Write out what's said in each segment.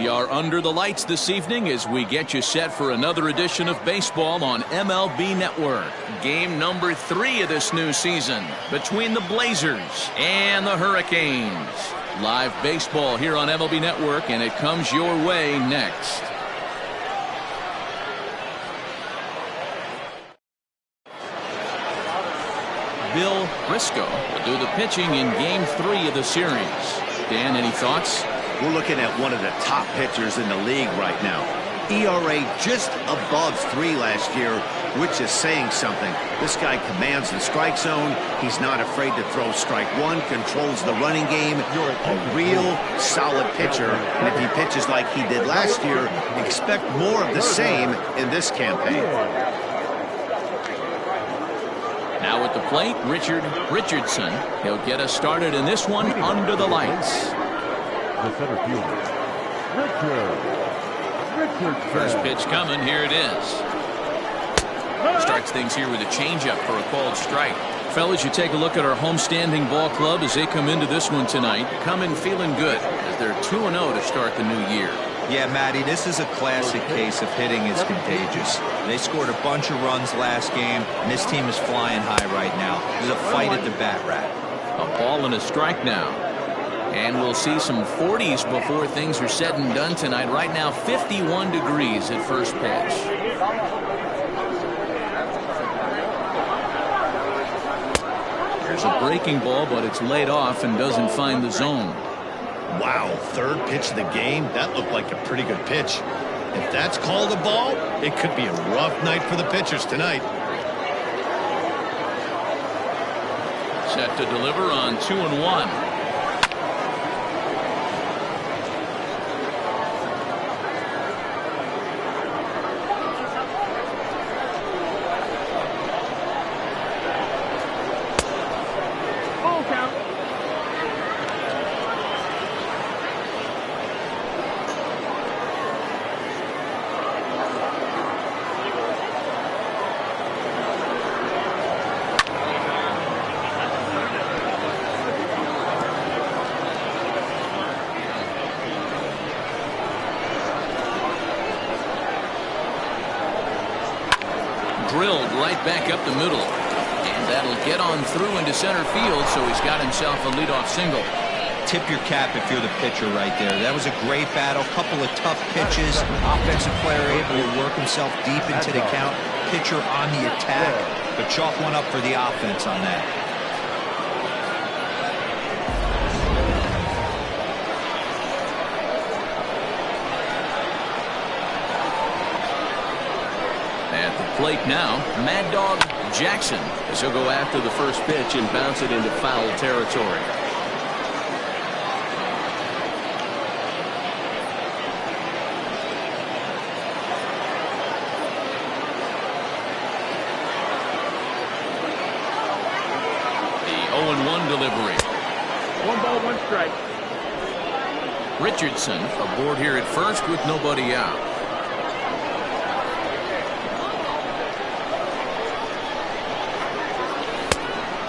We are under the lights this evening as we get you set for another edition of baseball on MLB Network. Game number 3 of this new season between the Blazers and the Hurricanes. Live baseball here on MLB Network, and it comes your way next. Bill Briscoe will do the pitching in Game 3 of the series. Dan, any thoughts? We're looking at one of the top pitchers in the league right now. ERA just above 3 last year, which is saying something. This guy commands the strike zone. He's not afraid to throw strike one, controls the running game. A real solid pitcher. And if he pitches like he did last year, expect more of the same in this campaign. Now at the plate, Richard Richardson. He'll get us started in this one under the lights. The center fielder, Richardson. First pitch coming. Here it is. Starts things here with a changeup for a called strike. Fellas, you take a look at our homestanding ball club as they come into this one tonight. Coming feeling good as they're 2-0 to start the new year. Yeah, Matty, this is a classic case of hitting is contagious. They scored a bunch of runs last game, and this team is flying high right now. There's a fight at the bat rack. A ball and a strike now. And we'll see some 40s before things are said and done tonight. Right now, 51 degrees at first pitch. There's a breaking ball, but it's laid off and doesn't find the zone. Wow, third pitch of the game. That looked like a pretty good pitch. If that's called a ball, it could be a rough night for the pitchers tonight. Set to deliver on 2-1. Drilled right back up the middle, and that'll get on through into center field, so he's got himself a leadoff single. Tip your cap if you're the pitcher right there. That was a great battle, couple of tough pitches. Offensive player able to work himself deep into the count. Pitcher on the attack, but chalk one up for the offense on that. Plate now, Mad Dog Jackson, as he'll go after the first pitch and bounce it into foul territory. The 0-1 delivery. 1 ball, 1 strike. Richardson aboard here at first with nobody out.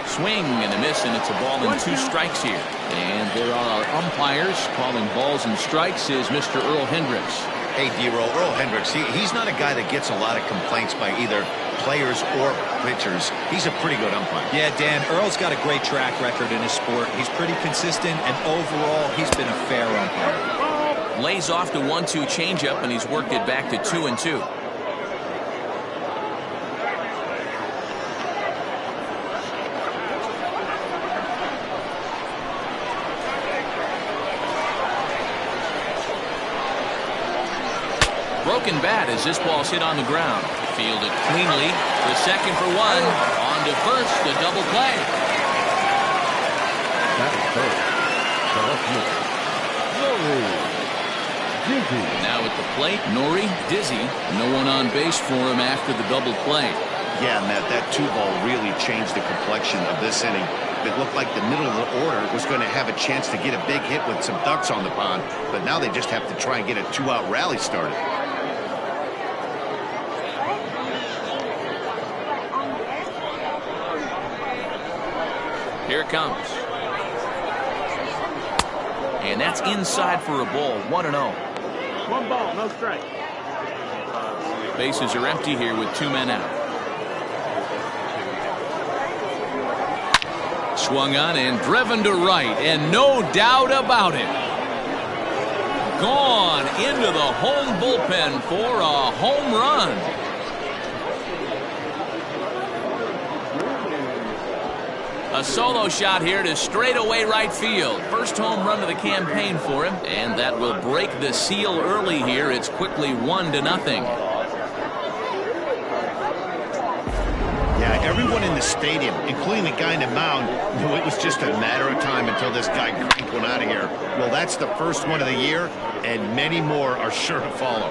Swing and a miss, and it's a ball and 2 strikes here. And there are our umpires calling balls and strikes is Mr. Earl Hendricks. Hey, D-Roll, Earl Hendricks, he's not a guy that gets a lot of complaints by either players or pitchers. He's a pretty good umpire. Yeah, Dan, Earl's got a great track record in his sport. He's pretty consistent, and overall, he's been a fair umpire. Lays off the 1-2 changeup, and he's worked it back to 2-2. Broken bat as this ball's hit on the ground. Fielded cleanly. The second for 1. On to first. A double play. That is third. The left fielder, Nori Dizzy. Now at the plate, Nori Dizzy. No one on base for him after the double play. Yeah, Matt, that 2-ball really changed the complexion of this inning. It looked like the middle of the order was going to have a chance to get a big hit with some ducks on the pond, but now they just have to try and get a 2-out rally started. Here it comes. And that's inside for a ball. 1-0. 1 ball, no strike. Bases are empty here with 2 men out. Swung on and driven to right, and no doubt about it. Gone into the home bullpen for a home run. A solo shot here to straightaway right field. First home run of the campaign for him, and that will break the seal early here. It's quickly 1-0. Yeah, everyone in the stadium, including the guy in the mound, knew it was just a matter of time until this guy cranked one out of here. Well, that's the first one of the year, and many more are sure to follow.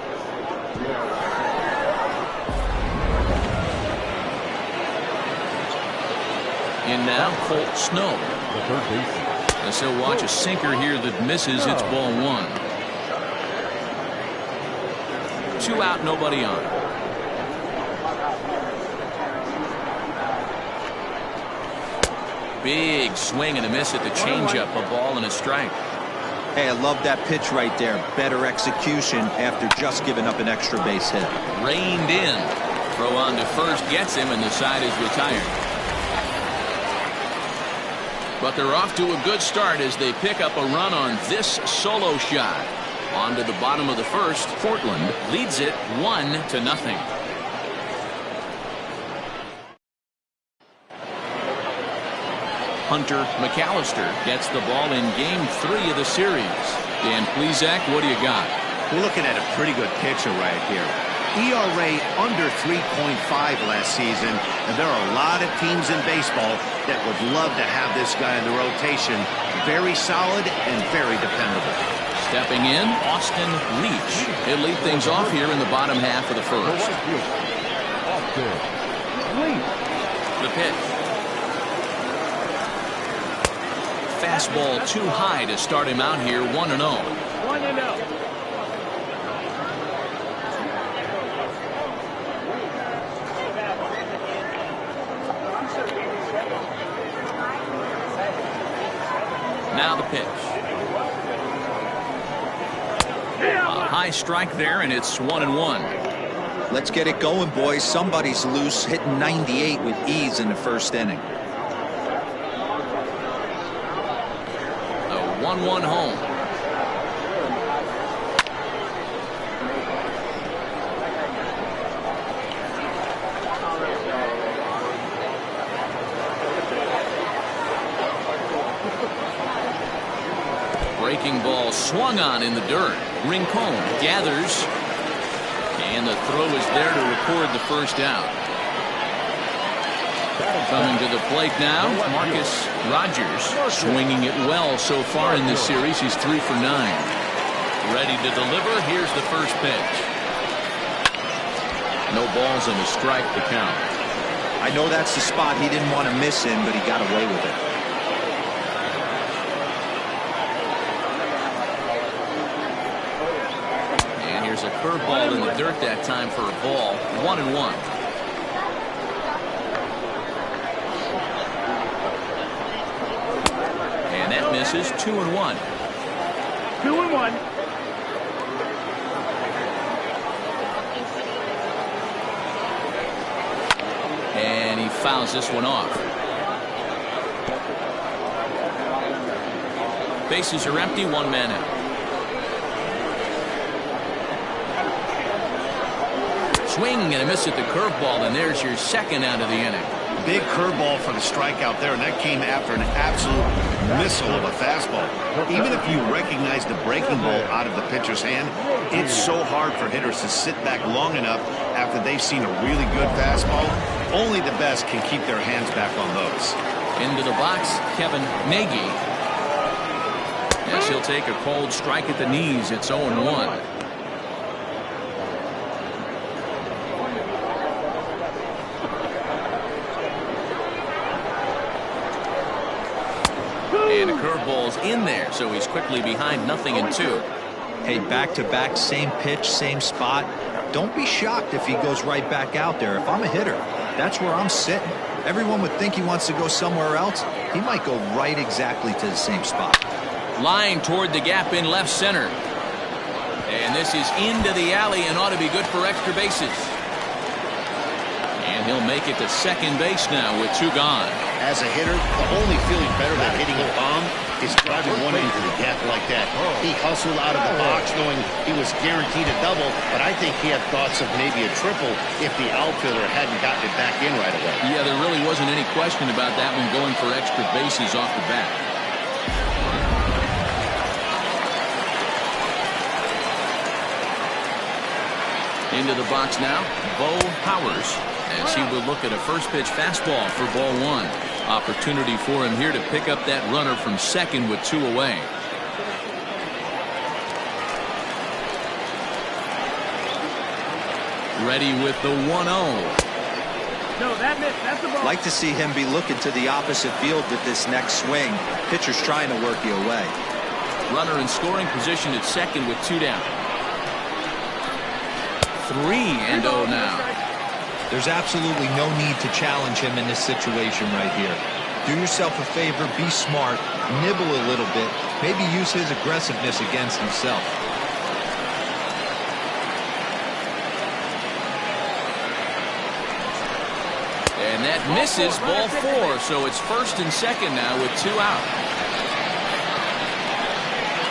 In now, Colt Snow. The third baseman. As he'll watch a sinker here that misses. It's ball 1. 2 out, nobody on. Big swing and a miss at the changeup. A ball and a strike. Hey, I love that pitch right there. Better execution after just giving up an extra base hit. Reined in. Throw on to first gets him, and the side is retired. But they're off to a good start as they pick up a run on this solo shot. On to the bottom of the first. Portland leads it 1-0. Hunter McAllister gets the ball in game 3 of the series. Dan Plesac, what do you got? We're looking at a pretty good pitcher right here. ERA under 3.5 last season, and there are a lot of teams in baseball that would love to have this guy in the rotation. Very solid and very dependable. Stepping in, Austin Leach. He'll lead things off here in the bottom half of the first. The pitch. Fastball too high to start him out here. 1-0. 1-0. Now the pitch. A high strike there, and it's 1-1. Let's get it going, boys. Somebody's loose, hitting 98 with ease in the first inning. A 1-1 home. Breaking ball swung on in the dirt. Rincon gathers, and the throw is there to record the first out. Coming to the plate now, Marcus Rogers, swinging it well so far in this series. He's 3 for 9. Ready to deliver. Here's the first pitch. No balls and a strike to count. I know that's the spot he didn't want to miss in, but he got away with it. Here's a curveball in the dirt that time for a ball. 1-1. And that misses. 2-1. 2-1. And he fouls this one off. Bases are empty. 1 man out. Swing and a miss at the curveball, and there's your second out of the inning. Big curveball for the strikeout there, and that came after an absolute missile of a fastball. Even if you recognize the breaking ball out of the pitcher's hand, it's so hard for hitters to sit back long enough after they've seen a really good fastball. Only the best can keep their hands back on those. Into the box, Kevin Nagy. Yes, he'll take a cold strike at the knees. It's 0-1. And a curveball's in there, so he's quickly behind 0-2. Hey, back-to-back, same pitch, same spot. Don't be shocked if he goes right back out there. If I'm a hitter, that's where I'm sitting. Everyone would think he wants to go somewhere else. He might go right exactly to the same spot. Line toward the gap in left center. And this is into the alley and ought to be good for extra bases. And he'll make it to second base now with 2 gone. As a hitter, the only feeling better than hitting a bomb is driving one into the gap like that. He hustled out of the box knowing he was guaranteed a double, but I think he had thoughts of maybe a triple if the outfielder hadn't gotten it back in right away. Yeah, there really wasn't any question about that one going for extra bases off the bat. Into the box now, Bo Powers, as he will look at a first pitch fastball for ball 1. Opportunity for him here to pick up that runner from second with 2 away. Ready with the 1-0. No, that missed. That's the ball. Like to see him be looking to the opposite field with this next swing. Pitcher's trying to work you away. Runner in scoring position at second with 2 down. 3-0 now. There's absolutely no need to challenge him in this situation right here. Do yourself a favor, be smart, nibble a little bit, maybe use his aggressiveness against himself. And that misses ball 4, so it's first and second now with 2 out.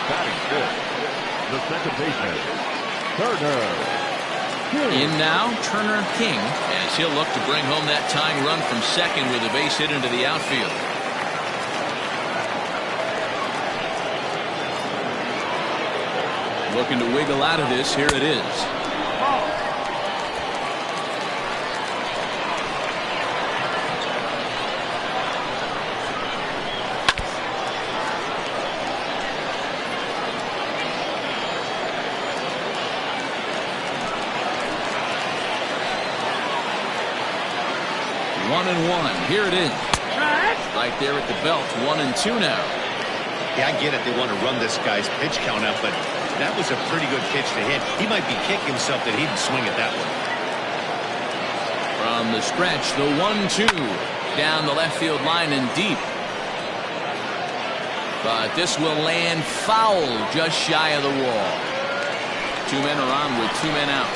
Batting fifth, the second baseman, Turner. In now, Turner King, as he'll look to bring home that tying run from second with a base hit into the outfield. Looking to wiggle out of this. Here it is. One and one. Here it is. Right there at the belt. 1-2 now. Yeah, I get it. They want to run this guy's pitch count up, but that was a pretty good pitch to hit. He might be kicking himself that he didn't swing at that one. From the stretch, the 1-2 down the left field line and deep. But this will land foul just shy of the wall. 2 men are on with 2 men out.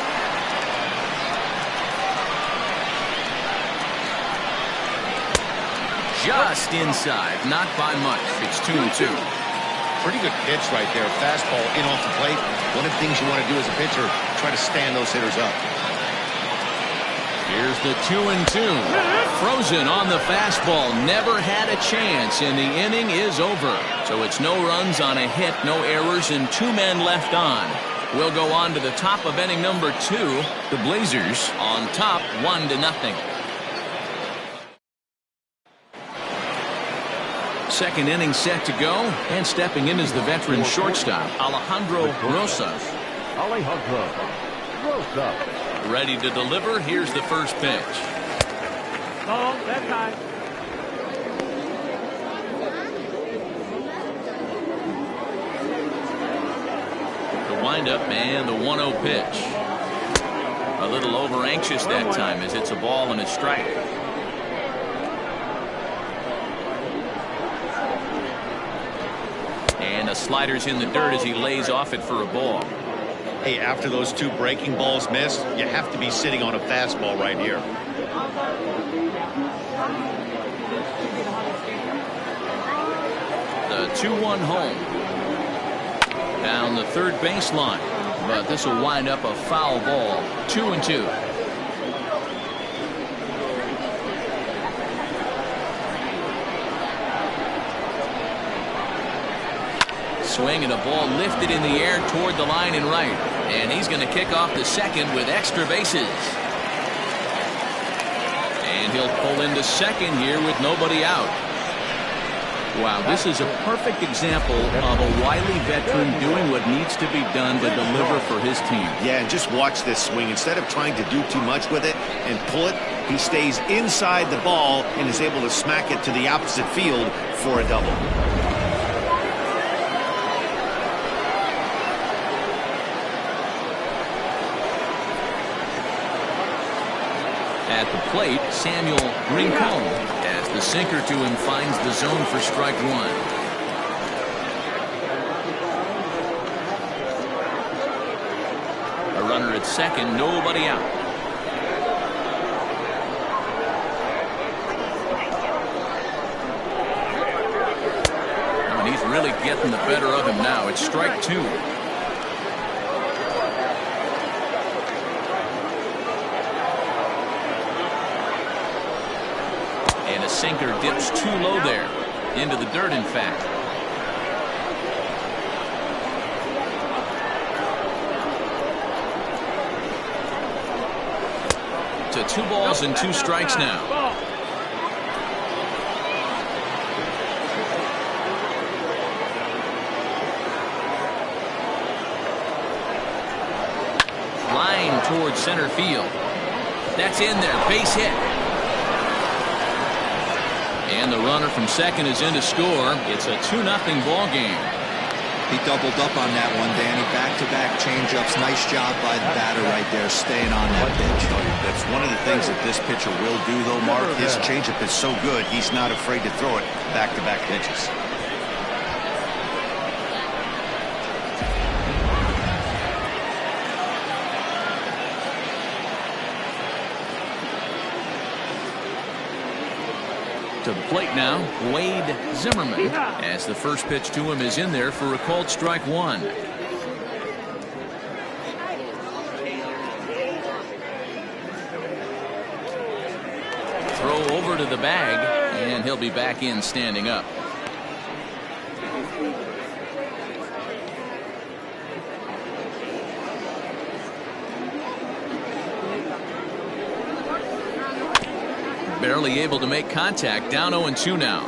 Just inside, not by much. It's 2-2. Pretty good pitch right there. Fastball in off the plate. One of the things you want to do as a pitcher, try to stand those hitters up. Here's the 2-2. Frozen on the fastball. Never had a chance, and the inning is over. So it's no runs on a hit, no errors, and 2 men left on. We'll go on to the top of inning number 2. The Blazers on top 1-0. Second inning set to go, and stepping in is the veteran shortstop, Alejandro Rosas. Alejandro Rosas. Ready to deliver. Here's the first pitch. Ball, that's high. The windup and the 1-0 pitch. A little over anxious that time as it's a ball and a strike. And the slider's in the dirt as he lays off it for a ball. Hey, after those 2 breaking balls missed, you have to be sitting on a fastball right here. The 2-1 home. Down the third baseline. But this will wind up a foul ball. 2-2. Swing and a ball lifted in the air toward the line and right. And he's going to kick off the second with extra bases. And he'll pull into second here with nobody out. Wow, this is a perfect example of a wily veteran doing what needs to be done to deliver for his team. Yeah, and just watch this swing. Instead of trying to do too much with it and pull it, he stays inside the ball and is able to smack it to the opposite field for a double. At the plate, Samuel Rincon, as the sinker to him finds the zone for strike 1. at second, nobody out. And he's really getting the better of him now. It's strike two. And a sinker dips too low there. Into the dirt, in fact. To 2 balls and 2 strikes now. Line towards center field. That's in there. Base hit. And the runner from second is in to score. It's a 2-0 ball game. He doubled up on that one, Danny. Back-to-back changeups. Nice job by the batter right there, staying on that pitch. That's one of the things that this pitcher will do, though, Mark. His changeup is so good, he's not afraid to throw it back-to-back pitches. To the plate now, Wade Zimmerman, as the first pitch to him is in there for a called strike one. Throw over to the bag, and he'll be back in standing up. Barely able to make contact. Down 0-2 now.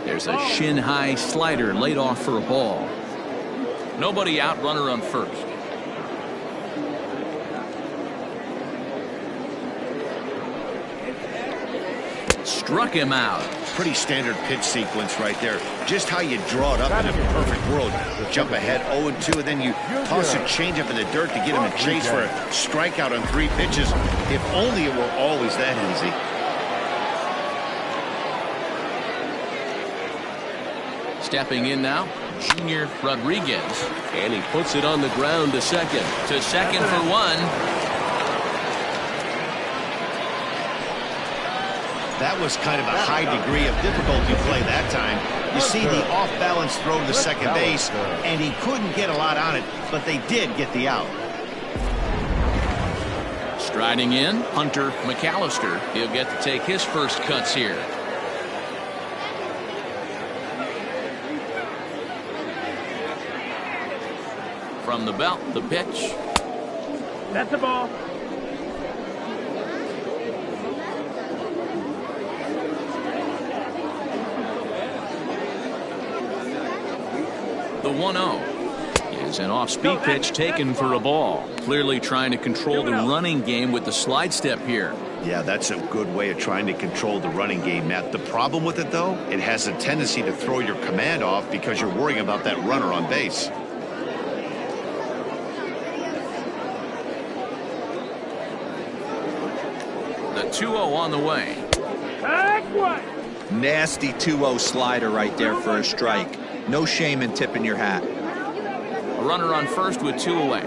There's a shin-high slider laid off for a ball. Nobody out. Runner on first. Struck him out. Pretty standard pitch sequence right there. Just how you draw it up in a perfect world. Jump ahead 0-2, and then you toss a changeup in the dirt to get him to chase for a strikeout on 3 pitches. If only it were always that easy. Stepping in now, Junior Rodriguez. And he puts it on the ground to second. To second for one. That was kind of a high degree of difficulty play that time. You see the off-balance throw to second base, and he couldn't get a lot on it, but they did get the out. Striding in, Hunter McAllister. He'll get to take his first cuts here. From the belt, the pitch. That's the ball. The 1-0 is an off-speed pitch taken for a ball. Clearly trying to control the running game with the slide step here. Yeah, that's a good way of trying to control the running game, Matt. The problem with it, though, it has a tendency to throw your command off because you're worrying about that runner on base. The 2-0 on the way. Nasty 2-0 slider right there for a strike. No shame in tipping your hat. A runner on first with 2 away.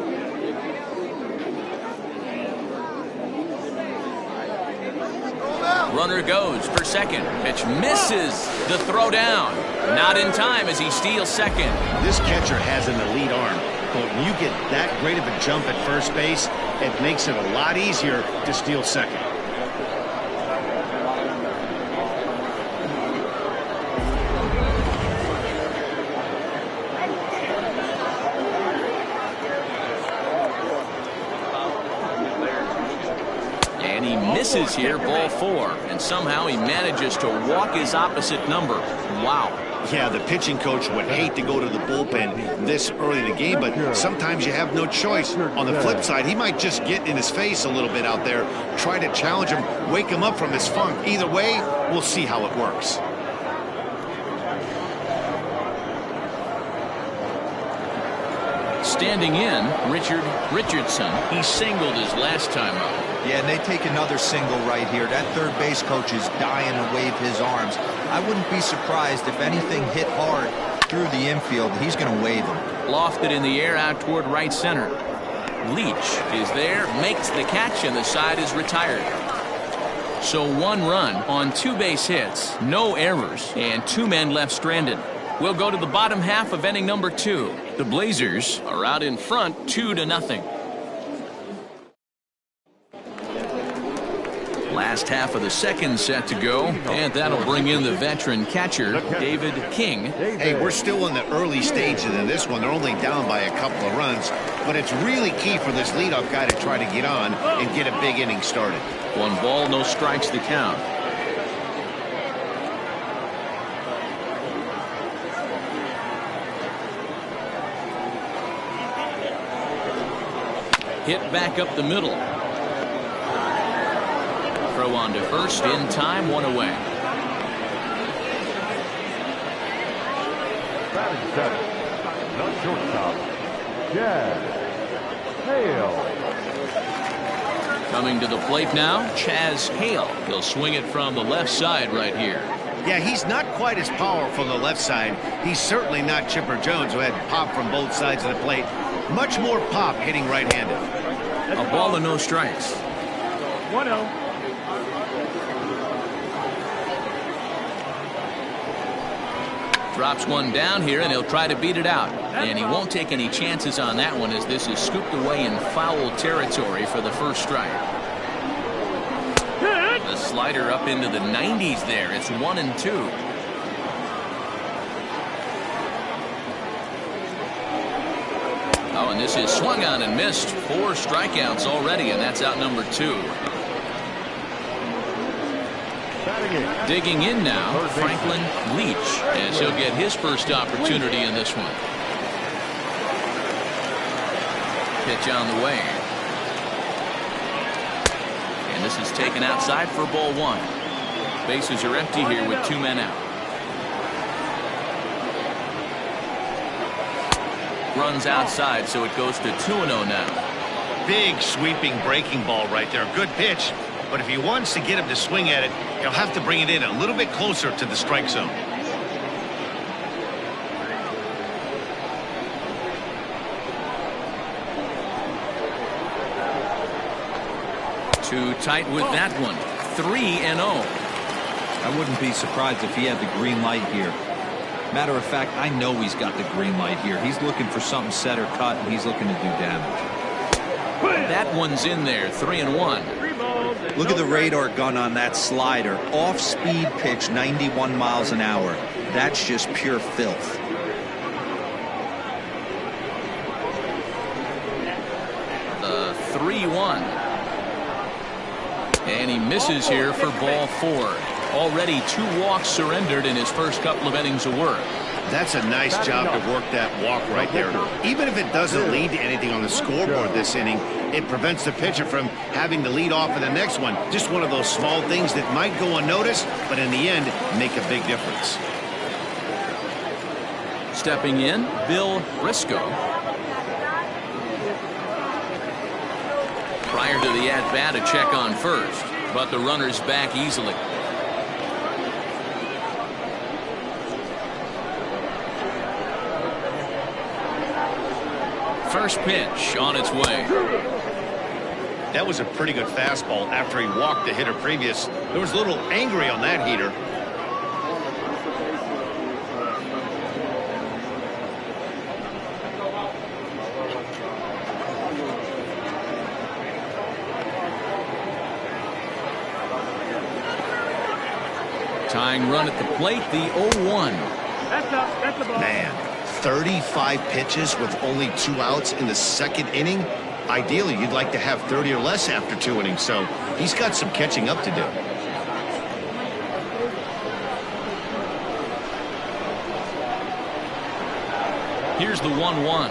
Runner goes for second. Pitch misses. The throw down. Not in time as he steals second. This catcher has an elite arm, but when you get that great of a jump at first base, it makes it a lot easier to steal second. Misses here, ball 4, and somehow he manages to walk his opposite number. Wow. Yeah, the pitching coach would hate to go to the bullpen this early in the game, but sometimes you have no choice. On the flip side, he might just get in his face a little bit out there, try to challenge him, wake him up from his funk. Either way, we'll see how it works. Standing in, Richard Richardson. He singled his last time up. Yeah, and they take another single right here. That third base coach is dying to wave his arms. I wouldn't be surprised if anything hit hard through the infield. He's going to wave him. Lofted in the air out toward right center. Leach is there, makes the catch, and the side is retired. So 1 run on 2 base hits, no errors, and 2 men left stranded. We'll go to the bottom half of inning number 2. The Blazers are out in front 2-0. Last half of the second set to go, and that'll bring in the veteran catcher, David King. Hey, we're still in the early stages of this one. They're only down by a couple of runs, but it's really key for this leadoff guy to try to get on and get a big inning started. 1 ball, no strikes to count. Hit back up the middle. Throw on to first in time, 1 away. Batting center, the shortstop, Chad Hale. Coming to the plate now, Chaz Hale. He'll swing it from the left side right here. Yeah, he's not quite as powerful on the left side. He's certainly not Chipper Jones, who had pop from both sides of the plate. Much more pop hitting right-handed. A ball and no strikes. 1-0. Drops one down here, and he'll try to beat it out. And he won't take any chances on that one, as this is scooped away in foul territory for the first strike. The slider up into the 90s there. It's 1-2. Oh, and this is swung on and missed. 4 strikeouts already, and that's out number 2. Digging in now, Franklin Leach, as he'll get his first opportunity in this one. Pitch on the way. And this is taken outside for ball 1. Bases are empty here with 2 men out. Runs outside, so it goes to 2-0 now. Big sweeping breaking ball right there. Good pitch. But if he wants to get him to swing at it, he'll have to bring it in a little bit closer to the strike zone. Too tight with that one. 3-0. I wouldn't be surprised if he had the green light here. Matter of fact, I know he's got the green light here. He's looking for something set or cut, and he's looking to do damage. That one's in there. 3-1. Look at the radar gun on that slider. Off-speed pitch, 91 miles an hour. That's just pure filth. The 3-1. And he misses here for ball 4. Already 2 walks surrendered in his first couple of innings of work. That's a nice job to work that walk right there. Even if it doesn't lead to anything on the scoreboard this inning, it prevents the pitcher from having to lead off in the next one. Just one of those small things that might go unnoticed, but in the end, make a big difference. Stepping in, Bill Briscoe. Prior to the at-bat, a check on first, but the runner's back easily. First pitch on its way. That was a pretty good fastball after he walked the hitter previous. There was a little angry on that heater. Tying run at the plate, the 0-1. That's up. That's the ball. Man, 35 pitches with only 2 outs in the second inning. Ideally, you'd like to have 30 or less after 2 innings, so he's got some catching up to do. Here's the 1-1.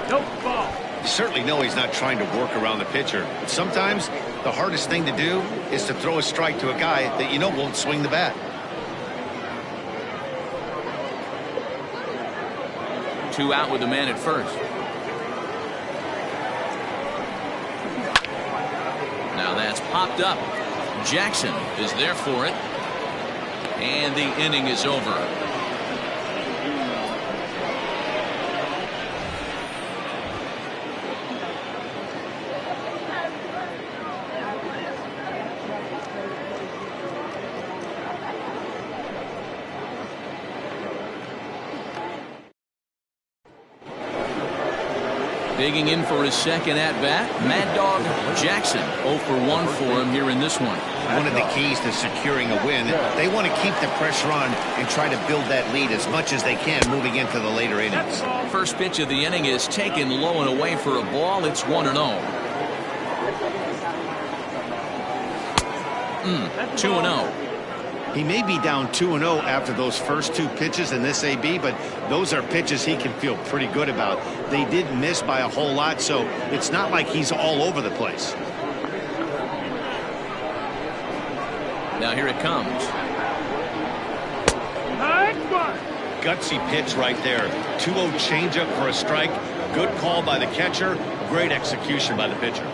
Nope, ball. You certainly know he's not trying to work around the pitcher, but sometimes the hardest thing to do is to throw a strike to a guy that you know won't swing the bat. 2 out with the man at first. That's popped up. Jackson is there for it. And the inning is over. Digging in for his second at-bat, Mad Dog Jackson. 0 for 1 for him here in this one. One of the keys to securing a win, they want to keep the pressure on and try to build that lead as much as they can moving into the later innings. First pitch of the inning is taken low and away for a ball. It's 1-0. 2-0. He may be down 2-0 after those first two pitches in this AB, but those are pitches he can feel pretty good about. They didn't miss by a whole lot, so it's not like he's all over the place. Now here it comes. Gutsy pitch right there. 2-0 changeup for a strike. Good call by the catcher. Great execution by the pitcher.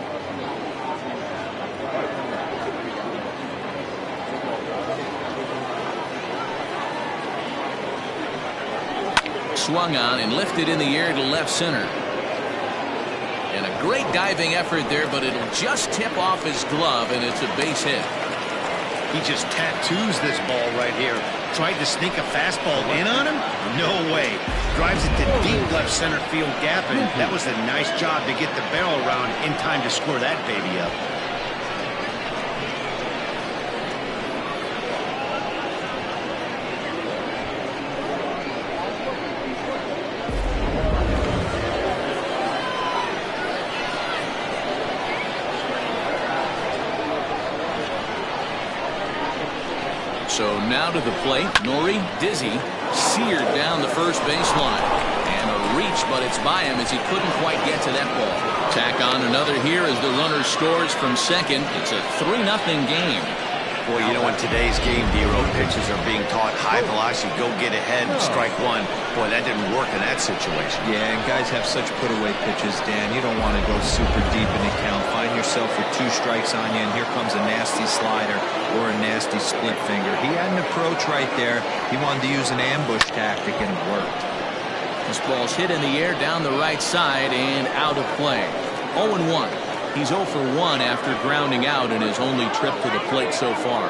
Swung on and lifted in the air to left center. And a great diving effort there, but it'll just tip off his glove, and it's a base hit. He just tattoos this ball right here. Tried to sneak a fastball in on him? No way. Drives it to deep left center field gap, and that was a nice job to get the barrel around in time to score that baby up. So now to the plate, Nori Dizzy seared down the first baseline. And a reach, but it's by him as he couldn't quite get to that ball. Tack on another here as the runner scores from second. It's a 3-0 game. Boy, you know, in today's game, Dero, pitchers are being taught high velocity, go get ahead, strike one. Boy, that didn't work in that situation. Yeah, and guys have such put-away pitches, Dan. You don't want to go super deep in the count. Find yourself with 2 strikes on you, and here comes a nasty slider or a nasty split finger. He had an approach right there. He wanted to use an ambush tactic, and it worked. This ball's hit in the air down the right side and out of play. 0-1. He's 0 for 1 after grounding out in his only trip to the plate so far.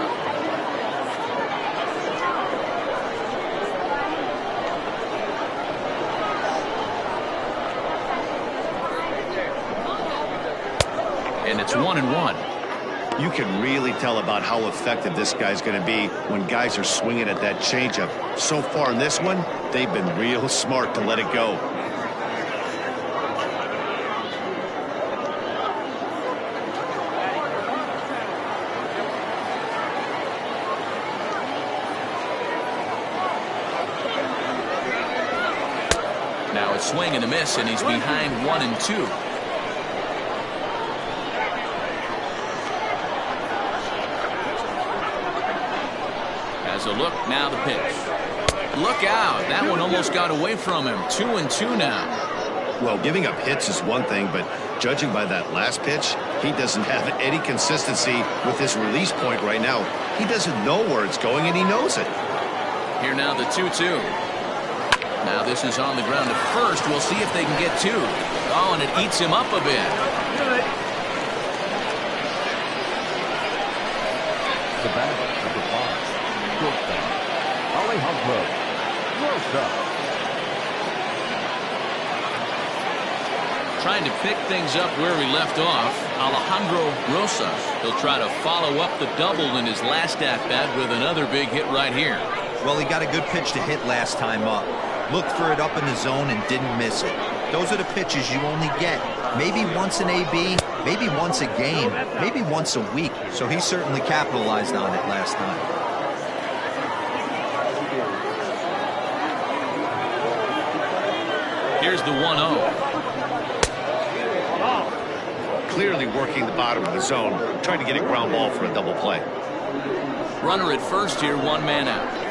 And it's 1-1. You can really tell about how effective this guy's going to be when guys are swinging at that changeup. So far in this one, they've been real smart to let it go. Now a swing and a miss, and he's behind 1-2. As a look, now the pitch. Look out. That one almost got away from him. 2-2 now. Well, giving up hits is one thing, but judging by that last pitch, he doesn't have any consistency with his release point right now. He doesn't know where it's going, and he knows it. Here now the 2-2. Now this is on the ground at first. We'll see if they can get 2. Oh, and it eats him up a bit. The batter of the box, shortstop, Alejandro Rosa. Trying to pick things up where he left off, Alejandro Rosas. He'll try to follow up the double in his last at-bat with another big hit right here. Well, he got a good pitch to hit last time up. Looked for it up in the zone and didn't miss it. Those are the pitches you only get. Maybe once an AB, maybe once a game, maybe once a week. So he certainly capitalized on it last time. Here's the 1-0. Clearly working the bottom of the zone, trying to get a ground ball for a double play. Runner at first here, 1 man out.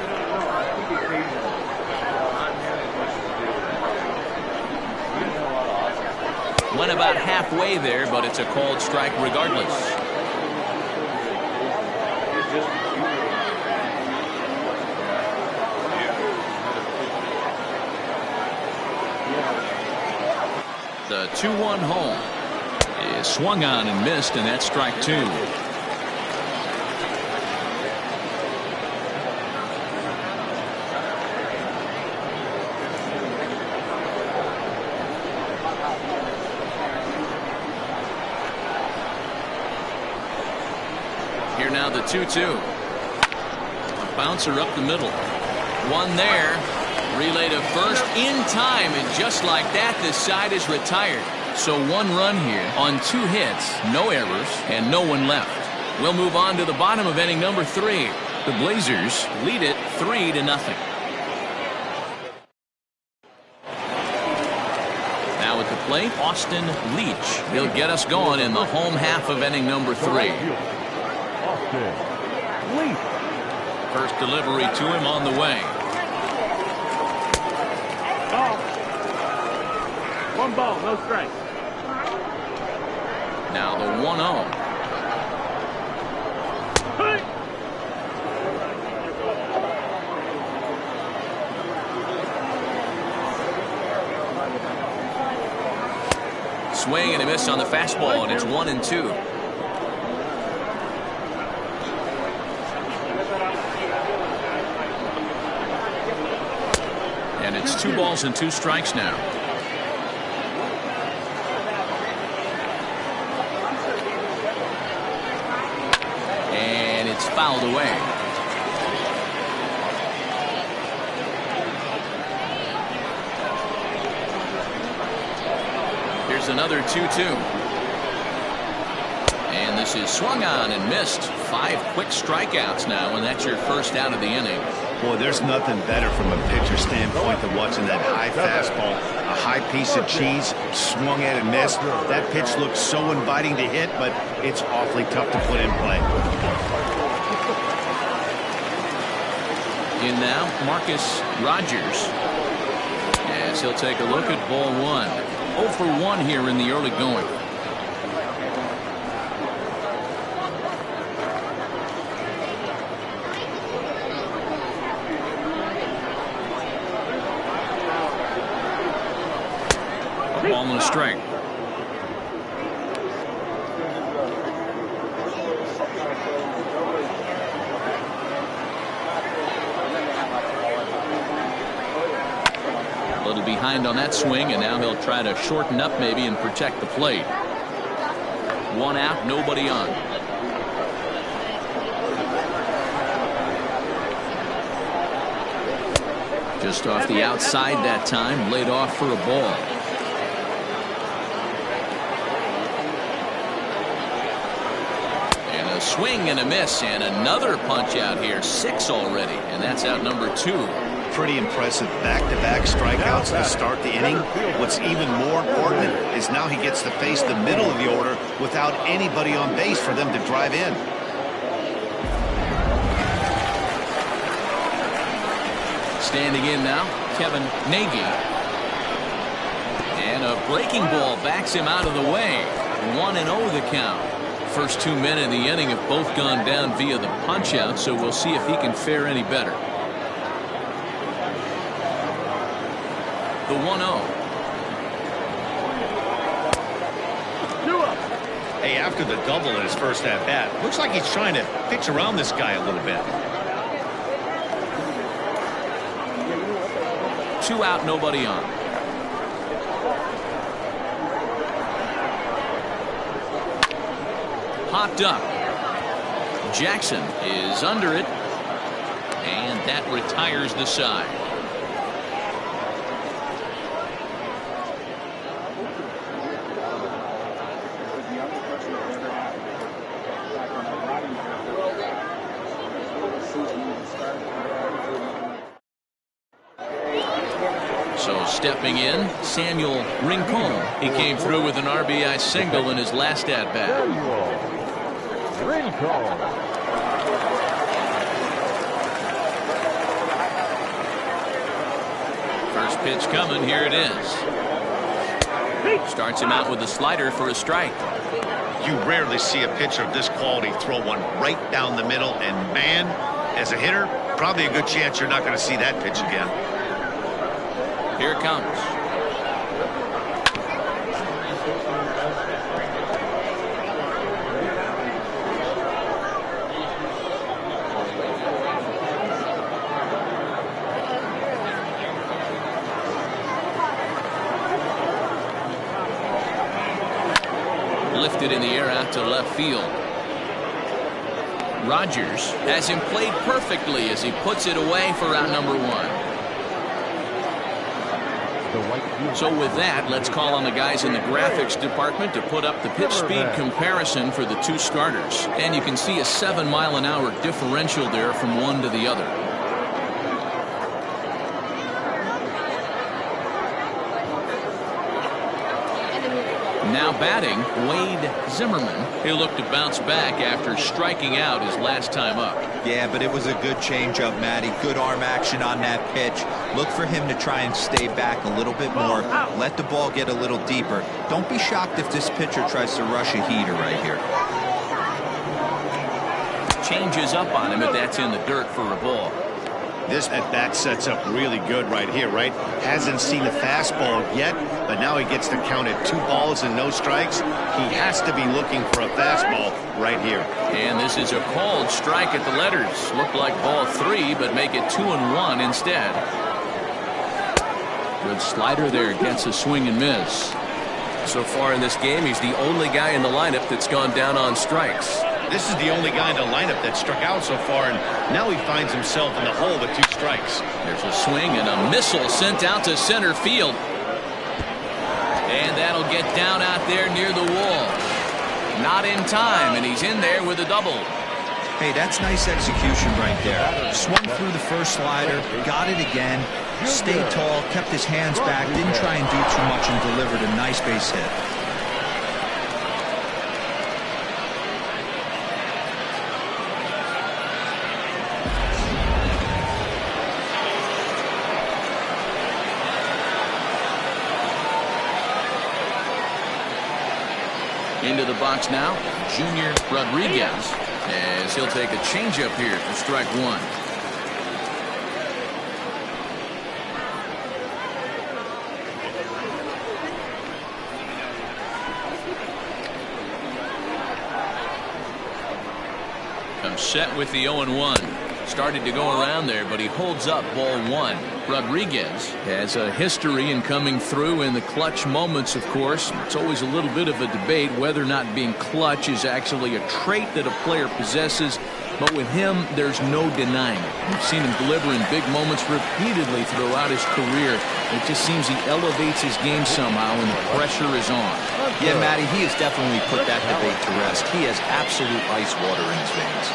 Went about halfway there, but it's a called strike regardless. The 2-1 home is swung on and missed, and that's strike 2. Here now the 2-2. A bouncer up the middle. One there. Relay to first in time, and just like that, this side is retired. So 1 run here on 2 hits, no errors, and no one left. We'll move on to the bottom of inning number 3. The Blazers lead it 3-0. Now at the plate, Austin Leach. He'll get us going in the home half of inning number 3. Austin Leach. First delivery to him on the way. Ball. 1 ball, no strike. Now the 1-0. Hey! Swing and a miss on the fastball, and it's 1-2. And it's 2 balls and 2 strikes now. And it's fouled away. Here's another 2-2. And this is swung on and missed. 5 quick strikeouts now, and that's your first out of the inning. Boy, there's nothing better from a pitcher standpoint than watching that high fastball. A high piece of cheese, swung at and missed. That pitch looks so inviting to hit, but it's awfully tough to put in play. In now, Marcus Rogers, as he'll take a look at ball 1. 0 for 1 here in the early going. A ball and a strike. A little behind on that swing, and now he'll try to shorten up maybe and protect the plate. 1 out, nobody on. Just off the outside that time, laid off for a ball. And a swing and a miss, and another punch out here. 6 already, and that's out number 2. Pretty impressive back-to-back strikeouts to start the inning. What's even more important is now he gets to face the middle of the order without anybody on base for them to drive in. Standing in now, Kevin Nagy. And a breaking ball backs him out of the way. 1-0 the count. First 2 men in the inning have both gone down via the punch-out, so we'll see if he can fare any better. The 1-0. Hey, after the double in his first at-bat, looks like he's trying to pitch around this guy a little bit. 2 out, nobody on. Popped up. Jackson is under it, and that retires the side. So stepping in, Samuel Rincon. He came through with an RBI single in his last at-bat. Rincon. First pitch coming, here it is. Starts him out with a slider for a strike. You rarely see a pitcher of this quality throw one right down the middle, and man, as a hitter, probably a good chance you're not going to see that pitch again. Here it comes. lifted in the air out to left field. Rogers has him played perfectly as he puts it away for out number 1. So with that, let's call on the guys in the graphics department to put up the pitch speed comparison for the two starters. And you can see a 7-mile-an-hour differential there from one to the other. Now batting, Wade Zimmerman. He'll look to bounce back after striking out his last time up. Yeah, but it was a good changeup, Matty. Good arm action on that pitch. Look for him to try and stay back a little bit more. Let the ball get a little deeper. Don't be shocked if this pitcher tries to rush a heater right here. Changes up on him, and that's in the dirt for a ball. This at-bat sets up really good right here, right? Hasn't seen a fastball yet, but now he gets to count at 2 balls and no strikes. He has to be looking for a fastball right here. And this is a called strike at the letters. Looked like ball 3, but make it 2-1 instead. Good slider there, gets a swing and miss. So far in this game, he's the only guy in the lineup that's gone down on strikes. This is the only guy in the lineup that struck out so far, and now he finds himself in the hole with 2 strikes. There's a swing and a missile sent out to center field. And that'll get down out there near the wall. Not in time, and he's in there with a double. Hey, that's nice execution right there. Swung through the first slider, got it again, stayed tall, kept his hands back, didn't try and do too much, and delivered a nice base hit. Into the box now, Junior Rodriguez, as he'll take a changeup here for strike 1. I'm set with the 0-1. Started to go around there, but he holds up ball 1. Rodriguez has a history in coming through in the clutch moments, of course. It's always a little bit of a debate whether or not being clutch is actually a trait that a player possesses. But with him, there's no denying it. We've seen him deliver in big moments repeatedly throughout his career. It just seems he elevates his game somehow when the pressure is on. Yeah, Matty, he has definitely put that debate to rest. He has absolute ice water in his veins.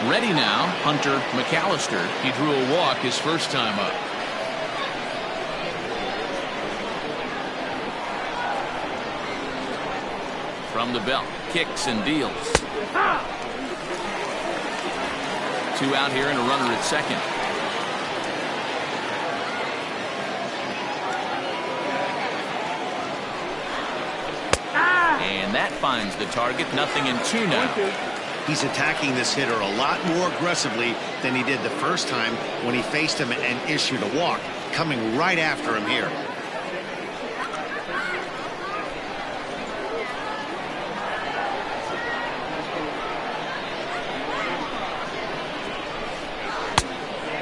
Ready now, Hunter McAllister. He drew a walk his first time up. From the belt, kicks and deals. 2 out here and a runner at second. And that finds the target. 0-2 now. He's attacking this hitter a lot more aggressively than he did the first time when he faced him and issued a walk, coming right after him here.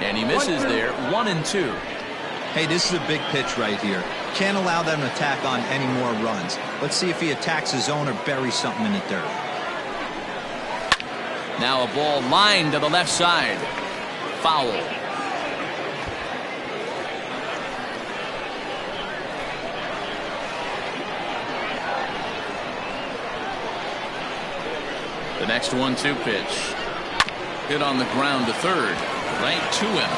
And he misses there. 1-2. Hey, this is a big pitch right here. Can't allow them to tack on any more runs. Let's see if he attacks his zone or buries something in the dirt. Now a ball lined to the left side. Foul. The next 1-2 pitch. Hit on the ground to third. Right to him.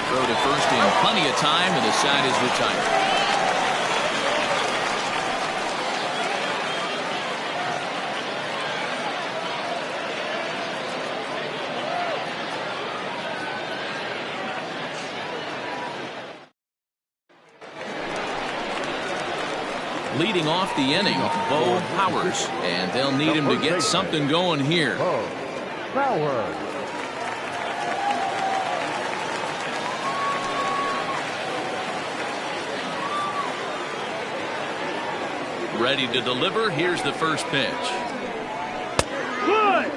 Throw to first in plenty of time, and the side is retired. Leading off the inning, Bo Powers, and they'll need him to get something going here. Powers. Ready to deliver. Here's the first pitch. Good.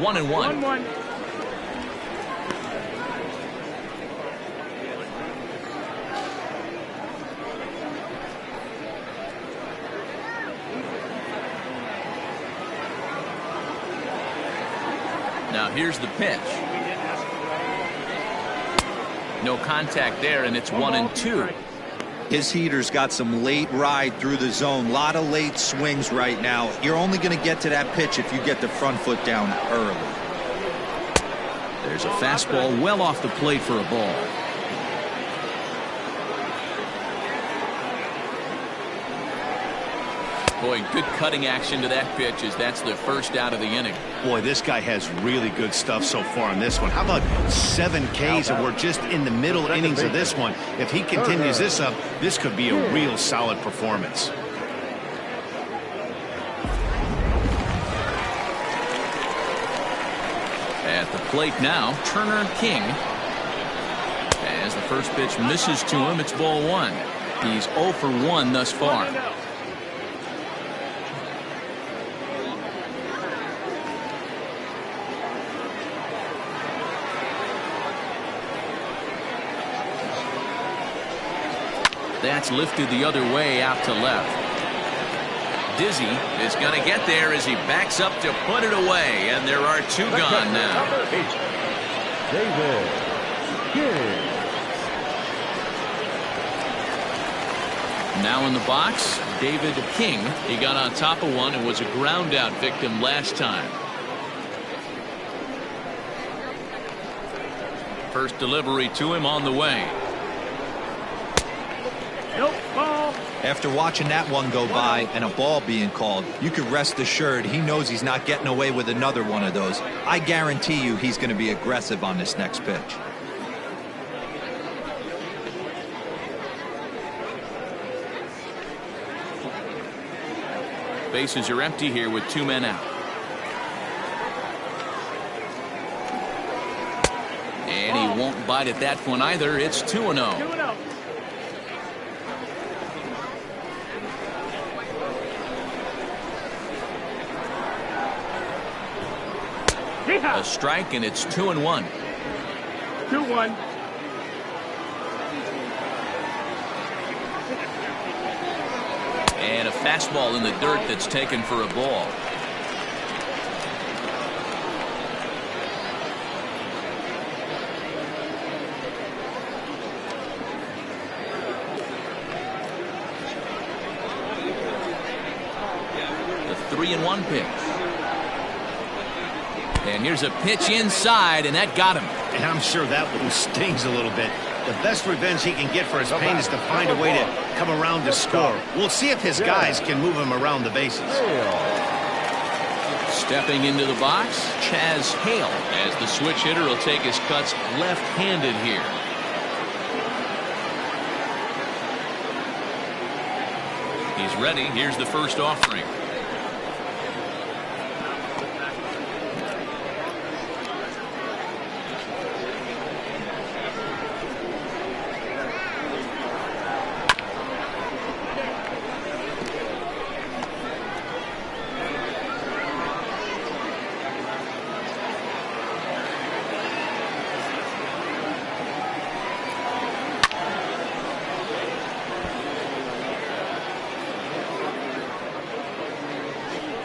1-1. 1-1. Now here's the pitch. No contact there, and it's 1-2. His heater's got some late ride through the zone. A lot of late swings right now. You're only going to get to that pitch if you get the front foot down early. There's a fastball well off the plate for a ball. Boy, good cutting action to that pitch as that's the first out of the inning. Boy, this guy has really good stuff so far in this one. How about 7 Ks, and we're just in the middle innings of this one. If he continues this up, this could be a real solid performance. At the plate now, Turner King. As the first pitch misses to him, it's ball 1. He's 0 for 1 thus far. That's lifted the other way out to left. Dizzy is going to get there as he backs up to put it away, and there are 2 gone now. David King. Now in the box, David King. He got on top of one and was a ground out victim last time. First delivery to him on the way. Nope, ball. After watching that one go by and a ball being called, you can rest assured he knows he's not getting away with another one of those. I guarantee you he's going to be aggressive on this next pitch. Bases are empty here with 2 men out. And he won't bite at that one either. It's 2-0. 2-0. A strike, and it's 2-1. 2-1. And a fastball in the dirt that's taken for a ball. The 3-1 pitch. And here's a pitch inside, and that got him. And I'm sure that one stings a little bit. The best revenge he can get for his pain is to find a way to come around to score. We'll see if his guys can move him around the bases. Stepping into the box, Chaz Hale, as the switch hitter will take his cuts left-handed here. He's ready. Here's the first offering.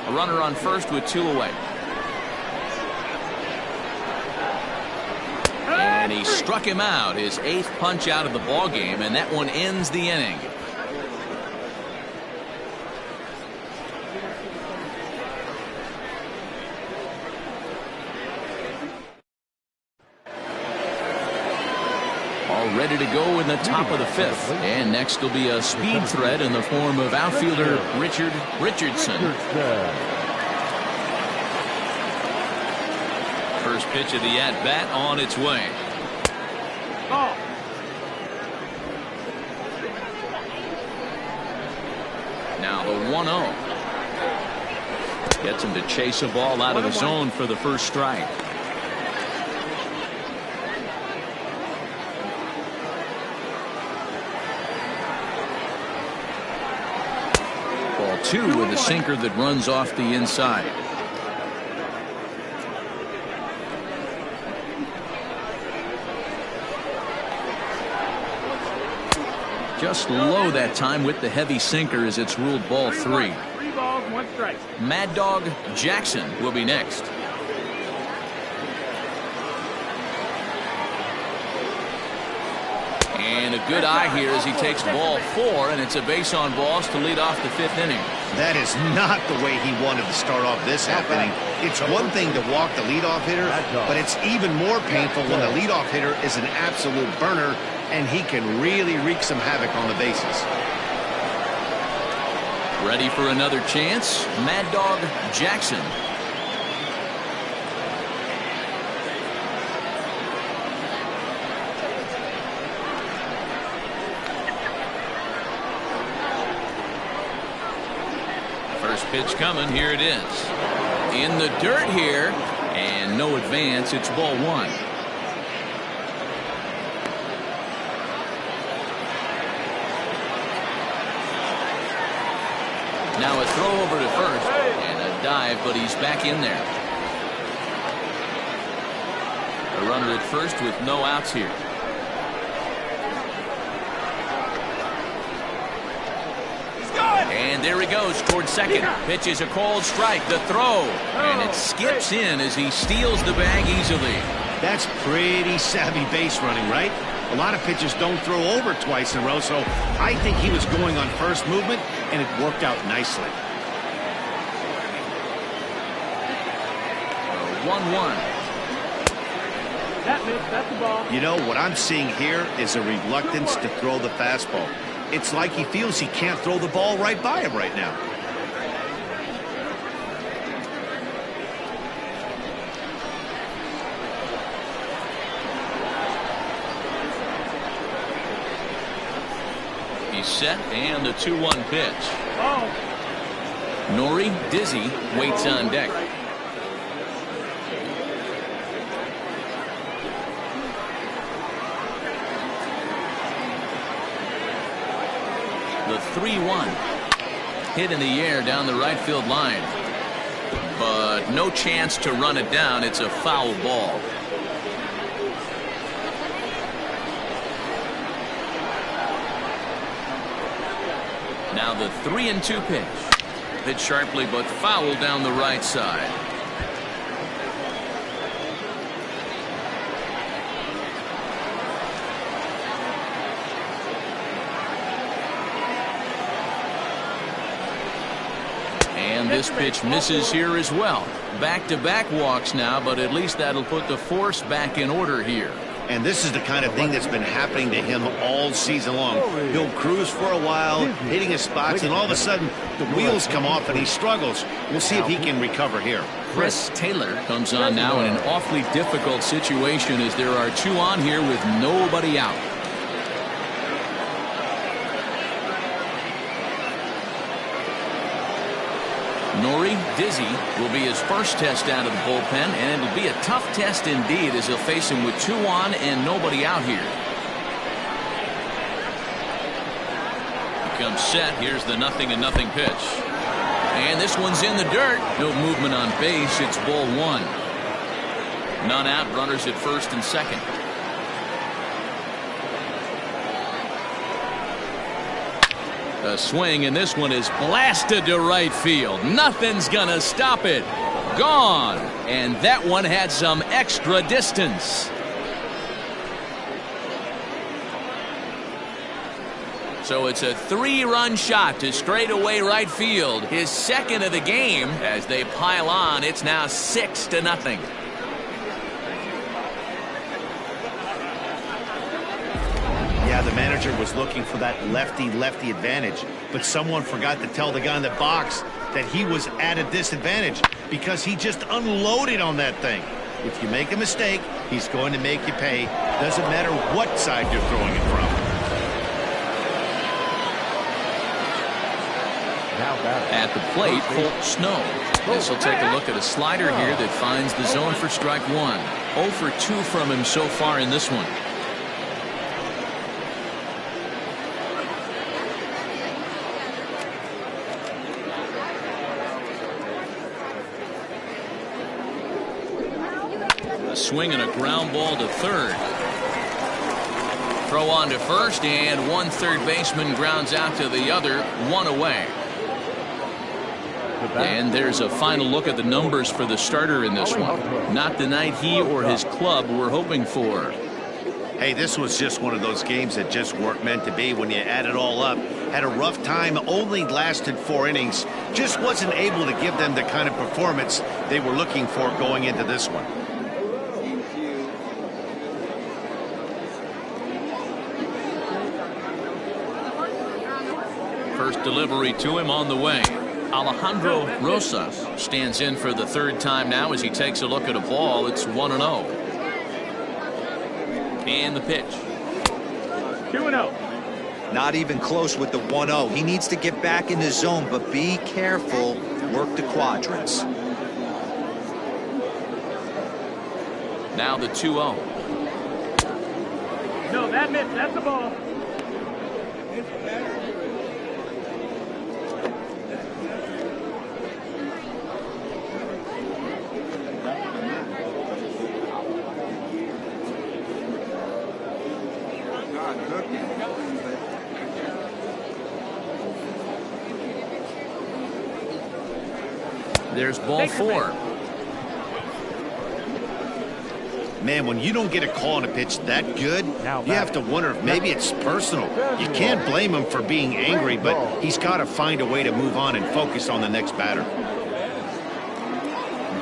Runner on first with 2 away. And he struck him out, his 8th punch out of the ball game, and that one ends the inning. All ready to go in the top of the 5th. And next will be a speed threat in the form of outfielder Richard Richardson. First pitch of the at-bat on its way. Ball. Now the 1-0. Gets him to chase a ball out of the zone for the first strike. Ball 2 with a sinker that runs off the inside. Just low that time with the heavy sinker as it's ruled ball 3. 3 balls, 1 strike. Mad Dog Jackson will be next. And a good eye here as he takes ball 4, and it's a base on balls to lead off the 5th inning. That is not the way he wanted to start off this half inning. It's one thing to walk the leadoff hitter, but it's even more painful when the leadoff hitter is an absolute burner, and he can really wreak some havoc on the bases. Ready for another chance? Mad Dog Jackson. First pitch coming. Here it is. In the dirt here, and no advance. It's ball 1. Now a throw over to first and a dive, but he's back in there. A runner at first with no outs here. And there he goes toward second. Pitch is a called strike. The throw. And it skips in as he steals the bag easily. That's pretty savvy base running, right? A lot of pitchers don't throw over twice in a row, so I think he was going on first movement, and it worked out nicely. 1-1. That missed. That's the ball. You know, what I'm seeing here is a reluctance to throw the fastball. It's like he feels he can't throw the ball right by him right now. He's set, and the 2-1 pitch. Ball. Nori Dizzy waits on deck. The 3-1 hit in the air down the right field line, but no chance to run it down. It's a foul ball. Now the 3-2 pitch. Hit sharply but foul down the right side. And this pitch misses here as well. Back-to-back walks now, but at least that'll put the force back in order here. And this is the kind of thing that's been happening to him all season long. He'll cruise for a while, hitting his spots, and all of a sudden the wheels come off and he struggles. We'll see if he can recover here. Chris Taylor comes on now in an awfully difficult situation as there are 2 on here with nobody out. Nori Dizzy will be his first test out of the bullpen, and it'll be a tough test indeed as he'll face him with 2 on and nobody out here. He comes set. Here's the 0-0 pitch. And this one's in the dirt. No movement on base. It's ball 1. None out. Runners at first and second. A swing, and this one is blasted to right field. Nothing's gonna stop it. Gone. And that one had some extra distance. So it's a 3-run shot to straightaway right field. His second of the game. As they pile on, it's now 6-0. Yeah, the manager was looking for that lefty-lefty advantage, but someone forgot to tell the guy in the box that he was at a disadvantage because he just unloaded on that thing. If you make a mistake, he's going to make you pay. Doesn't matter what side you're throwing it from. At the plate, Colt Snow. This will take a look at a slider here that finds the zone for strike 1. 0 for 2 from him so far in this one. A swing and a ground ball to third. Throw on to first, and one third baseman grounds out to the other, one away. And there's a final look at the numbers for the starter in this one. Not the night he or his club were hoping for. Hey, this was just one of those games that just weren't meant to be when you add it all up. Had a rough time, only lasted 4 innings. Just wasn't able to give them the kind of performance they were looking for going into this one. First delivery to him on the way. Alejandro Rosas stands in for the third time now as he takes a look at a ball. It's 1-0. And the pitch. 2-0. Not even close with the 1-0. He needs to get back in the zone, but be careful. Work the quadrants. Now the 2-0. No, that missed. That's the ball. There's ball 4. Man, when you don't get a call on a pitch that good, you have to wonder if maybe it's personal. You can't blame him for being angry, but he's got to find a way to move on and focus on the next batter.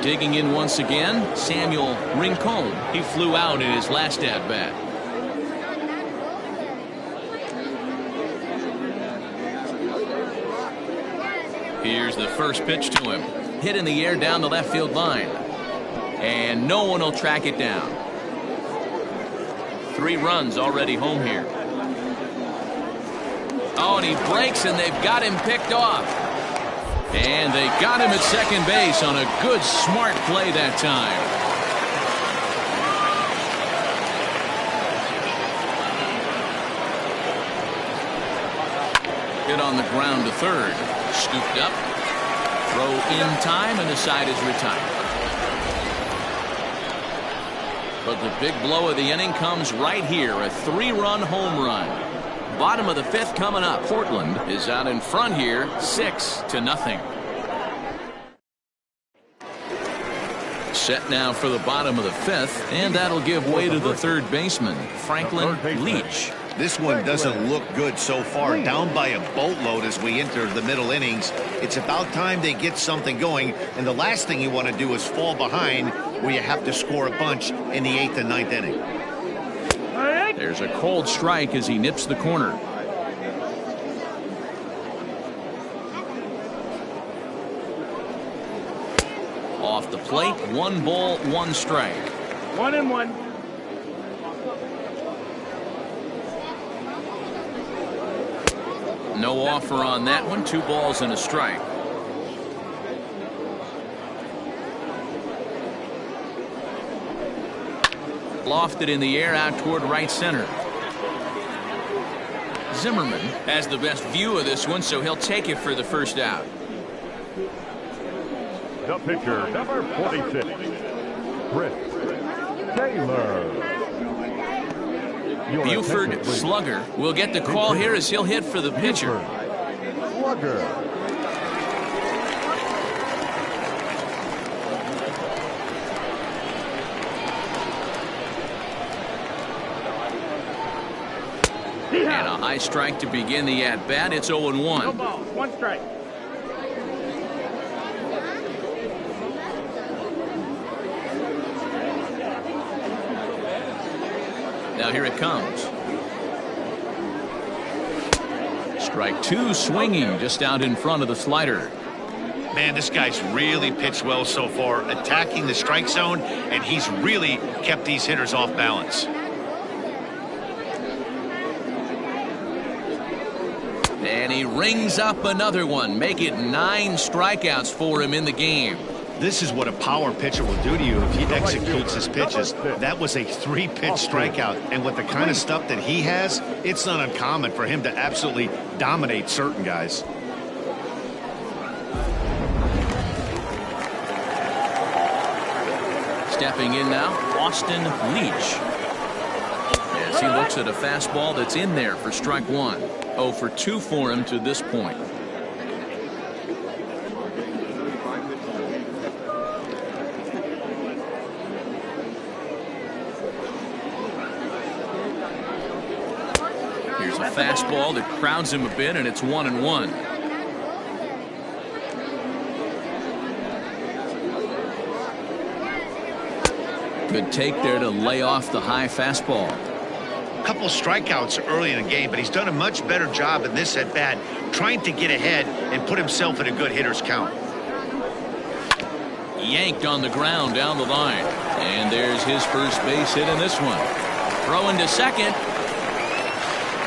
Digging in once again, Samuel Rincon. He flew out in his last at-bat. Here's the first pitch to him. Hit in the air down the left field line. And no one will track it down. 3 runs already home here. Oh, and he breaks, and they've got him picked off. And they got him at second base on a good, smart play that time. Hit on the ground to third. Scooped up. Throw in time, and the side is retired. But the big blow of the inning comes right here. A 3-run home run. Bottom of the 5th coming up. Portland is out in front here, 6-0. Set now for the bottom of the 5th, and that'll give way to the third baseman, Franklin Leach. This one doesn't look good so far. Down by a boatload as we enter the middle innings. It's about time they get something going, and the last thing you want to do is fall behind where you have to score a bunch in the 8th and 9th inning. There's a cold strike as he nips the corner. Off the plate, 1 ball, 1 strike. 1-1. No offer on that one. 2 balls and a strike. Lofted in the air out toward right center. Zimmerman has the best view of this one, so he'll take it for the first out. The pitcher, number 46, Chris Taylor. Buford Slugger will get the call here as he'll hit for the pitcher. Slugger. And a high strike to begin the at-bat. It's 0-1. No balls, 1 strike. Now here it comes. Strike 2 swinging just out in front of the slider. Man, this guy's really pitched well so far, attacking the strike zone, and he's really kept these hitters off balance. And he rings up another one. Make it 9 strikeouts for him in the game. This is what a power pitcher will do to you if he executes his pitches. That was a 3-pitch strikeout, and with the kind of stuff that he has, it's not uncommon for him to absolutely dominate certain guys. Stepping in now, Austin Leach. As as he looks at a fastball that's in there for strike one. 0 for 2 for him to this point. Here's a fastball that crowds him a bit, and it's 1-1. Good take there to lay off the high fastball. Couple strikeouts early in the game, but he's done a much better job in this at bat, trying to get ahead and put himself in a good hitter's count. Yanked on the ground down the line, and there's his first base hit in this one. Throwing to second.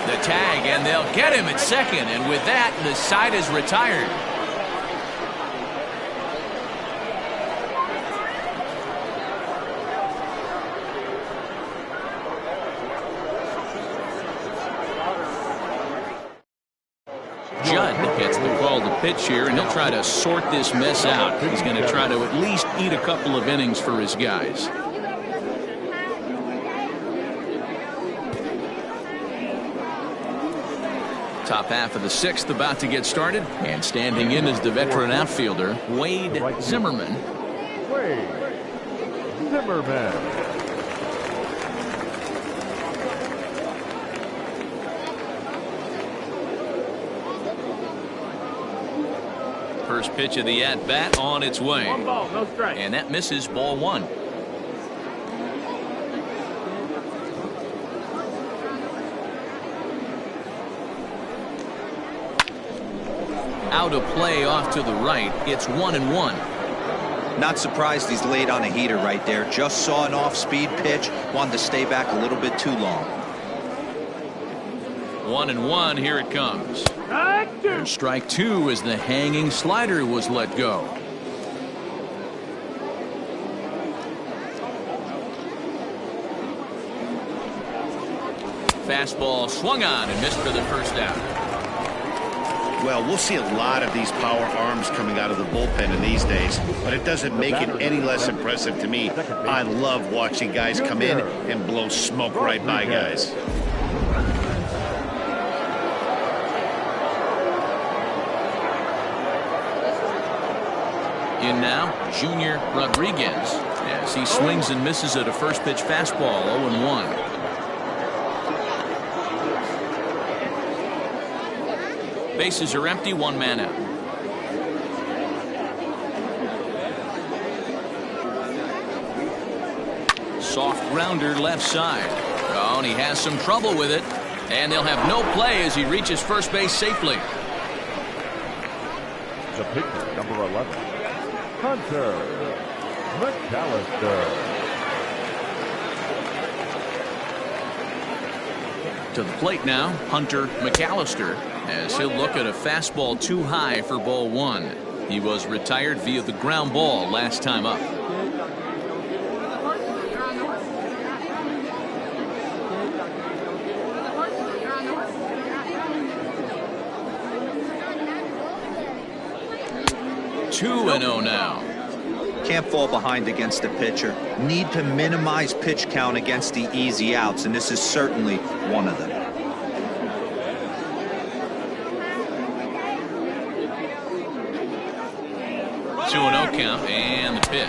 The tag, and they'll get him at second, and with that, the side is retired. Judd gets the call to pitch here, and he'll try to sort this mess out. He's going to try to at least eat a couple of innings for his guys. Top half of the sixth about to get started, and standing in is the veteran outfielder, Wade Zimmerman. Wade Zimmerman. First pitch of the at-bat on its way. 1 ball, no strike. And that misses, ball 1. Out of play off to the right. It's 1-1. Not surprised he's laid on a heater right there. Just saw an off-speed pitch. Wanted to stay back a little bit too long. 1-1. Here it comes. Strike 2. Strike 2 as the hanging slider was let go. Fastball swung on and missed for the first out. Well, we'll see a lot of these power arms coming out of the bullpen in these days, but it doesn't make it any less impressive to me. I love watching guys come in and blow smoke right by guys. In now, Junior Rodriguez, as he swings and misses at a first pitch fastball. 0-1. Bases are empty, 1 man out. Soft grounder left side. Oh, and he has some trouble with it. And they'll have no play as he reaches first base safely. The pitcher, number 11, Hunter McAllister. To the plate now, Hunter McAllister, as he'll look at a fastball too high for ball 1. He was retired via the ground ball last time up. Two and 0 now. Can't fall behind against the pitcher. Need to minimize pitch count against the easy outs, and this is certainly one of them. 2-0 count, and the pitch.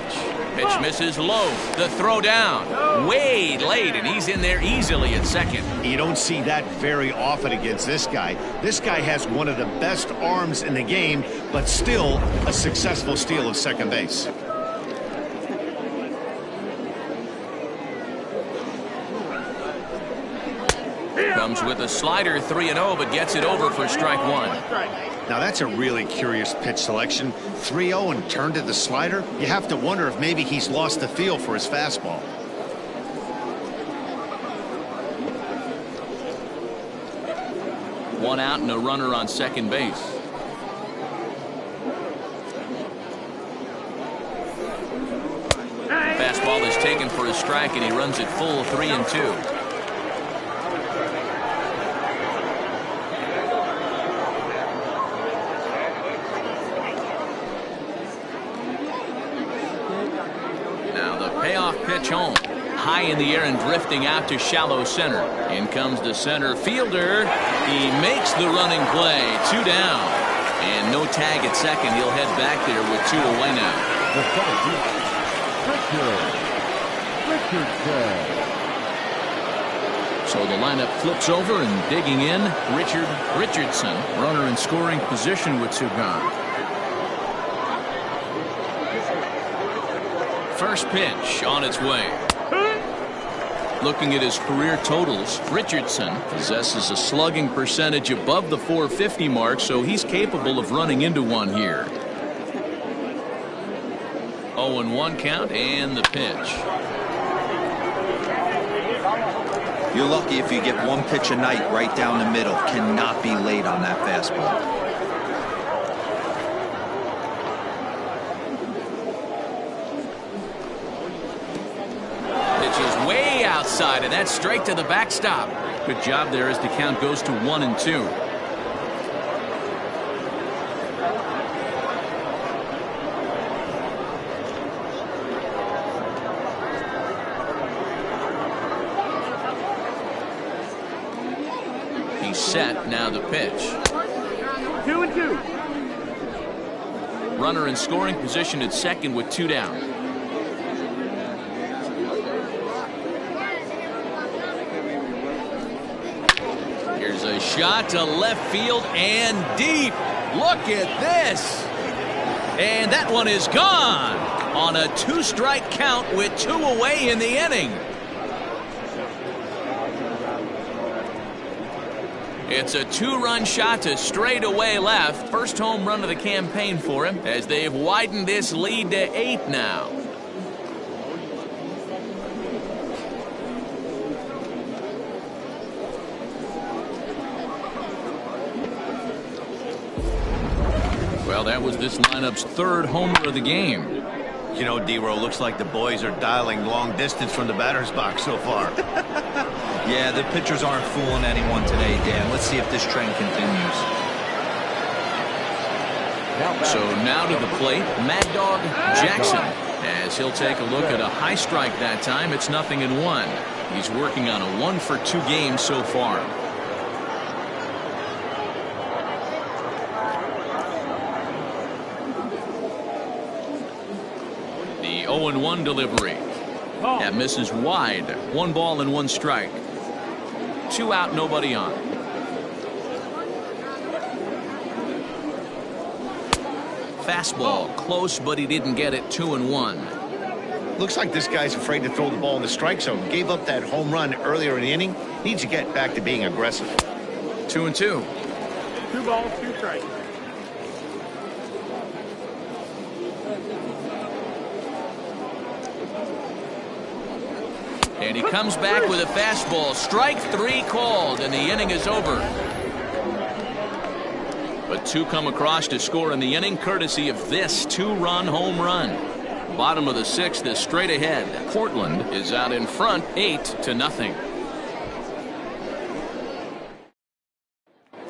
Pitch misses low. The throw down. Way late, and he's in there easily at second. You don't see that very often against this guy. This guy has one of the best arms in the game, but still a successful steal of second base. Comes with a slider, 3-0, but gets it over for strike 1. Now that's a really curious pitch selection. 3-0 and turned to the slider. You have to wonder if maybe he's lost the feel for his fastball. One out and a runner on second base. Fastball is taken for a strike, and he runs it full 3-2. Pitch home. high in the air and drifting out to shallow center. In comes the center fielder. He makes the running play. 2 down. And no tag at second. He'll head back there with 2 away now. The Richardson. So the lineup flips over and digging in, Richardson, runner in scoring position with 2 gone. First pitch on its way. Looking at his career totals, Richardson possesses a slugging percentage above the .450 mark, so he's capable of running into one here. 0-1 count and the pitch. You're lucky if you get 1 pitch a night right down the middle. Cannot be late on that fastball. Pitch is way outside, and that's straight to the backstop. Good job there as the count goes to 1-2. Set. Now the pitch. 2-2. Runner in scoring position at second with 2 down. Here's a shot to left field and deep. Look at this. And that one is gone on a 2-strike count with 2 away in the inning. It's a 2-run shot to straightaway left. First home run of the campaign for him as they've widened this lead to 8 now. Well, that was this lineup's 3rd homer of the game. You know, D-Row, looks like the boys are dialing long distance from the batter's box so far. Yeah, the pitchers aren't fooling anyone today, Dan. Let's see if this trend continues. So now to the plate, Mad Dog Jackson, as he'll take a look at a high strike that time. It's 0-1. He's working on a 1-for-2 game so far. The 0-1 delivery. That misses wide. 1 ball and 1 strike. 2 out, nobody on. Fastball close, but he didn't get it. 2-1. Looks like this guy's afraid to throw the ball in the strike zone. Gave up that home run earlier in the inning. Needs to get back to being aggressive. 2-2. 2 balls, 2 strikes. And he comes back with a fastball. Strike 3 called, and the inning is over. But 2 come across to score in the inning, courtesy of this 2-run home run. Bottom of the 6th is straight ahead. Portland is out in front, 8-0.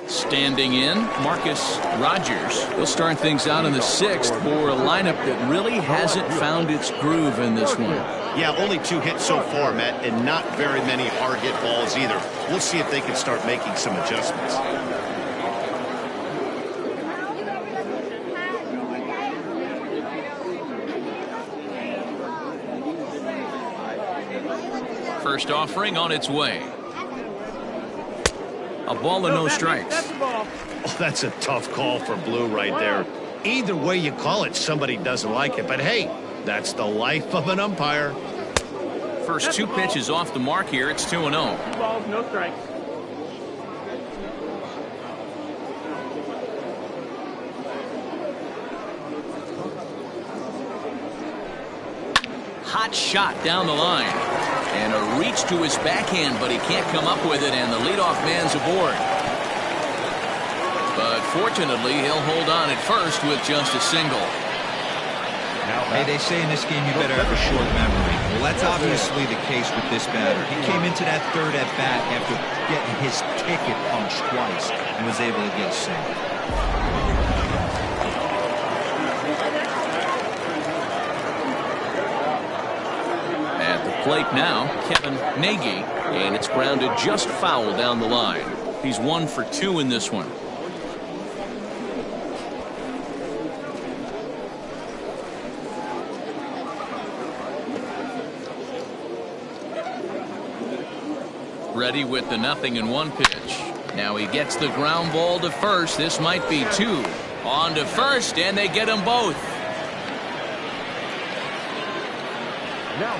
Standing in, Marcus Rogers. He'll start things out in the 6th for a lineup that really hasn't found its groove in this one. Yeah, only 2 hits so far, Matt, and not very many hard hit balls either. We'll see if they can start making some adjustments. First offering on its way. A ball and no strikes. That's the ball. Oh, that's a tough call for Blue right there. Either way you call it, somebody doesn't like it. But hey, that's the life of an umpire. First 2 pitches off the mark here. It's 2-0. 2 balls, no strikes. Hot shot down the line. And a reach to his backhand, but he can't come up with it, and the leadoff man's aboard. But fortunately, he'll hold on at first with just a single. Hey, they say in this game you better have a short memory. Well, that's obviously the case with this batter. He came into that 3rd at bat after getting his ticket punched twice and was able to get a single. At the plate now, Kevin Nagy, and it's grounded just foul down the line. He's 1 for 2 in this one. Ready with the 0-1 pitch. Now he gets the ground ball to first. This might be 2. On to first, and they get them both.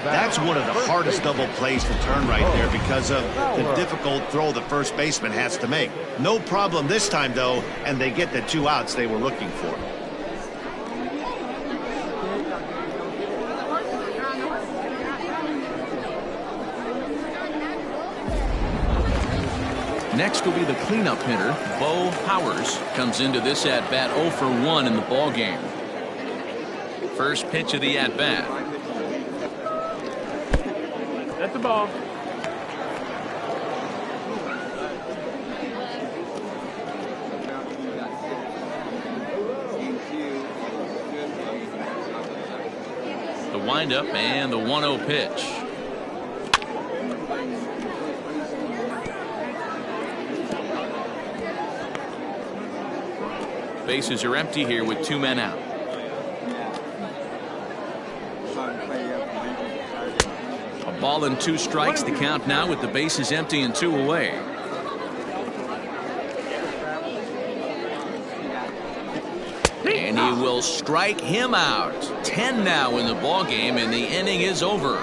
That's one of the hardest double plays to turn right there because of the difficult throw the first baseman has to make. No problem this time, though, and they get the 2 outs they were looking for. Next will be the cleanup hitter, Bo Powers. Comes into this at-bat 0 for 1 in the ball game. First pitch of the at-bat. That's the ball. The windup and the 1-0 pitch. Bases are empty here with 2 men out. A ball and 2 strikes. The count now with the bases empty and 2 away. And he will strike him out. 10 now in the ball game, and the inning is over.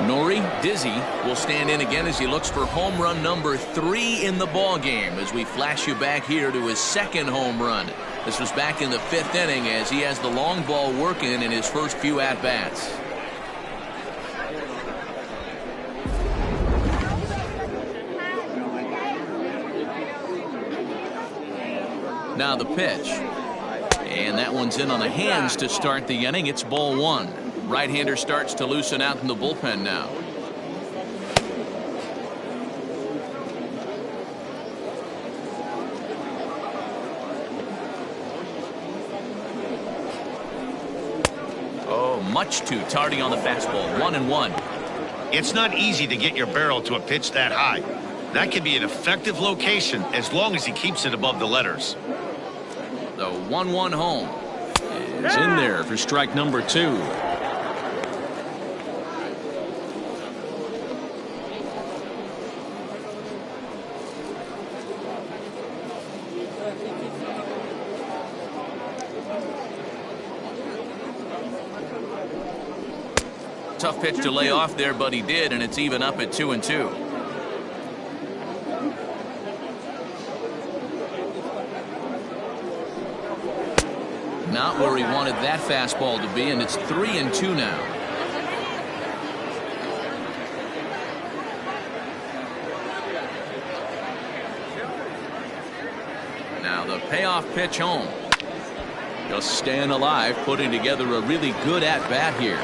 Nori Dizzy will stand in again as he looks for home run number 3 in the ball game as we flash you back here to his 2nd home run. This was back in the 5th inning as he has the long ball working in his first few at-bats. Now the pitch. And that one's in on the hands to start the inning. It's ball 1. Right-hander starts to loosen out in the bullpen now. Oh, much too tardy on the fastball. 1-1. It's not easy to get your barrel to a pitch that high. That can be an effective location as long as he keeps it above the letters. The 1-1 home is in there for strike number 2. Tough pitch to lay off there, but he did, and it's even up at 2-2. Not where he wanted that fastball to be, and it's 3-2 now. Now the payoff pitch home. Just staying alive, putting together a really good at-bat here.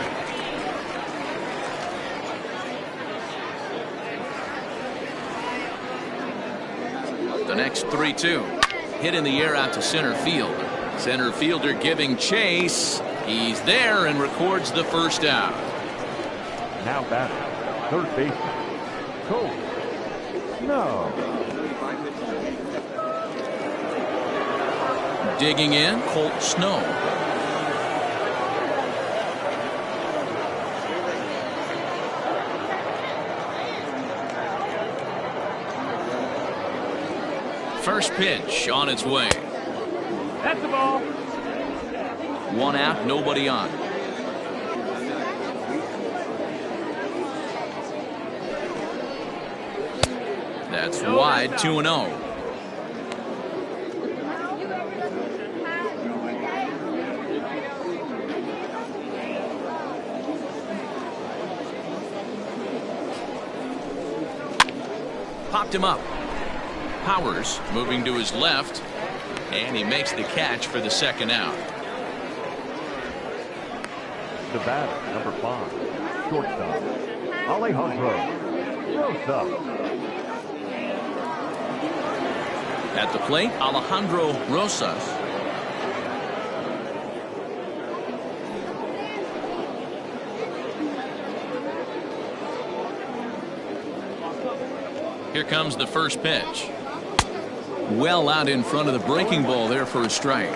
The next 3-2. Hit in the air out to center field. Center fielder giving chase. He's there and records the first out. Now batting, third baseman, Colt Snow. Digging in, Colt Snow. First pitch on its way. That's the ball. 1 out, nobody on. That's wide, 2-0. Popped him up. Powers moving to his left, and he makes the catch for the second out. The batter, number 5, shortstop, Alejandro Rosas. At the plate, Alejandro Rosas. Here comes the first pitch. Well out in front of the breaking ball there for a strike.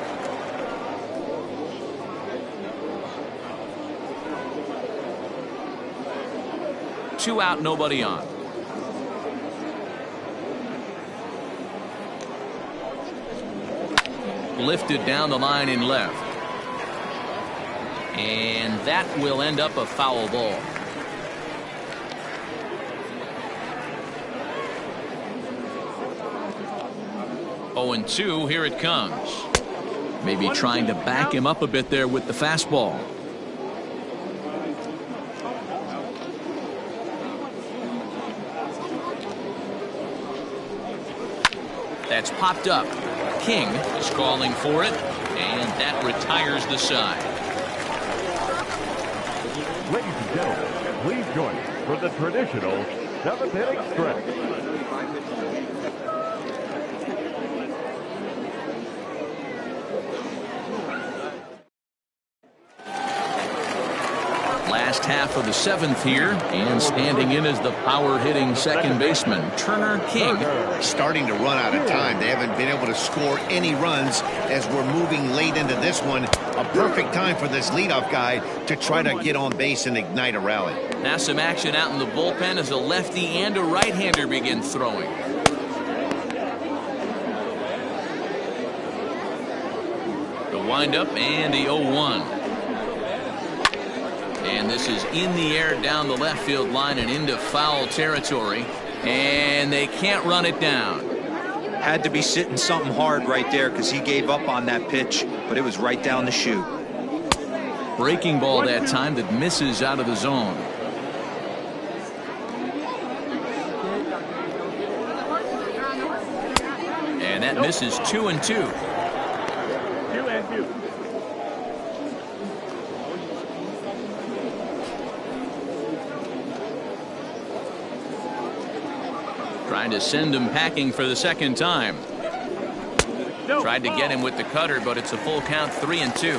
Two out, nobody on. Lifted down the line in left. And that will end up a foul ball. Oh, and 2, here it comes. Maybe trying to back him up a bit there with the fastball. That's popped up. King is calling for it, and that retires the side. Ladies and gentlemen, please join us for the traditional 7th inning stretch. Last half of the 7th here, and standing in as the power-hitting second baseman, Turner King. Starting to run out of time. They haven't been able to score any runs as we're moving late into this one. A perfect time for this leadoff guy to try to get on base and ignite a rally. Now some action out in the bullpen as a lefty and a right-hander begin throwing. The windup and the 0-1. And this is in the air down the left field line and into foul territory. And they can't run it down. Had to be sitting something hard right there because he gave up on that pitch, but it was right down the chute. Breaking ball that time that misses out of the zone. And that misses 2-2. 2-2. Trying to send him packing for the second time. Tried to get him with the cutter, but it's a full count, 3-2.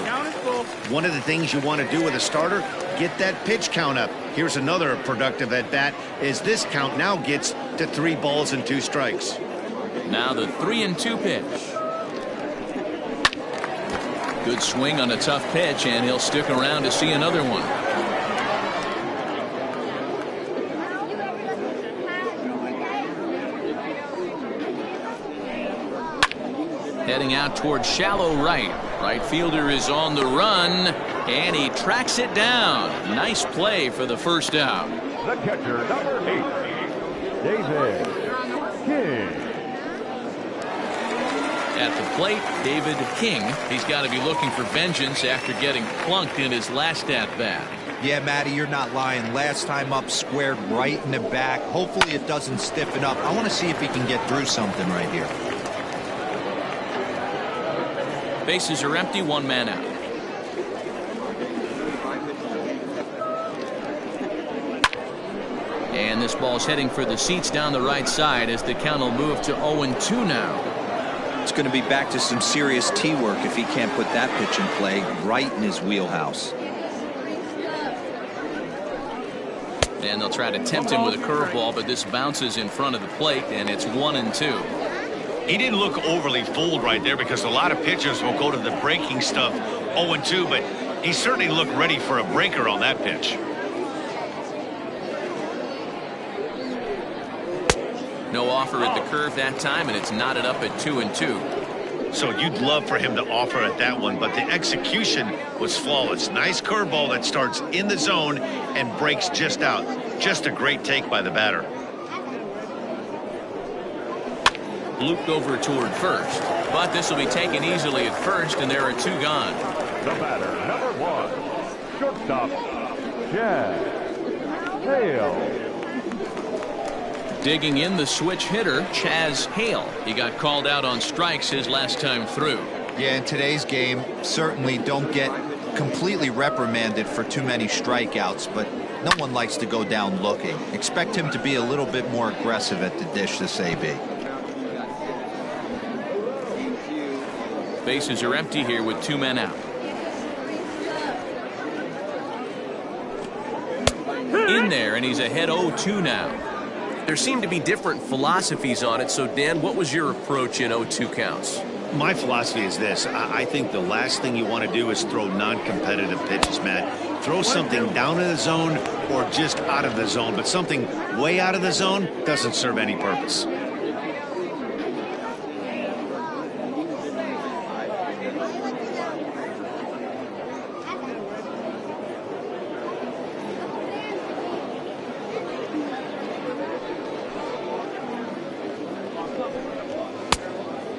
One of the things you want to do with a starter, get that pitch count up. Here's another productive at bat as this count now gets to 3 balls and 2 strikes. Now the 3-2 pitch. Good swing on a tough pitch, and he'll stick around to see another one. Heading out towards shallow right. Right fielder is on the run, and he tracks it down. Nice play for the first out. The catcher, number 8, David King. At the plate, David King. He's got to be looking for vengeance after getting plunked in his last at-bat. Yeah, Matty, you're not lying. Last time up, squared right in the back. Hopefully it doesn't stiffen up. I want to see if he can get through something right here. Bases are empty, 1 man out. And this ball's heading for the seats down the right side as the count will move to 0-2 now. It's going to be back to some serious tee work if he can't put that pitch in play right in his wheelhouse. And they'll try to tempt him with a curveball, but this bounces in front of the plate, and it's 1-2. He didn't look overly fooled right there because a lot of pitchers will go to the breaking stuff 0-2, but he certainly looked ready for a breaker on that pitch. No offer at the curve that time, and it's knotted up at 2-2. So you'd love for him to offer at that one, but the execution was flawless. Nice curveball that starts in the zone and breaks just out. Just a great take by the batter. Looped over toward first, but this will be taken easily at first, and there are 2 gone. The batter, number 1, shortstop, Chad Hale. Digging in the switch hitter, Chaz Hale. He got called out on strikes his last time through. Yeah, in today's game, certainly don't get completely reprimanded for too many strikeouts, but No one likes to go down looking. Expect him to be a little bit more aggressive at the dish this AB. Bases are empty here with 2 men out. In there, and he's ahead 0-2 now. There seem to be different philosophies on it. So, Dan, what was your approach in 0-2 counts? My philosophy is this. I think the last thing you want to do is throw non-competitive pitches, Matt. Throw something down in the zone or just out of the zone, but something way out of the zone doesn't serve any purpose.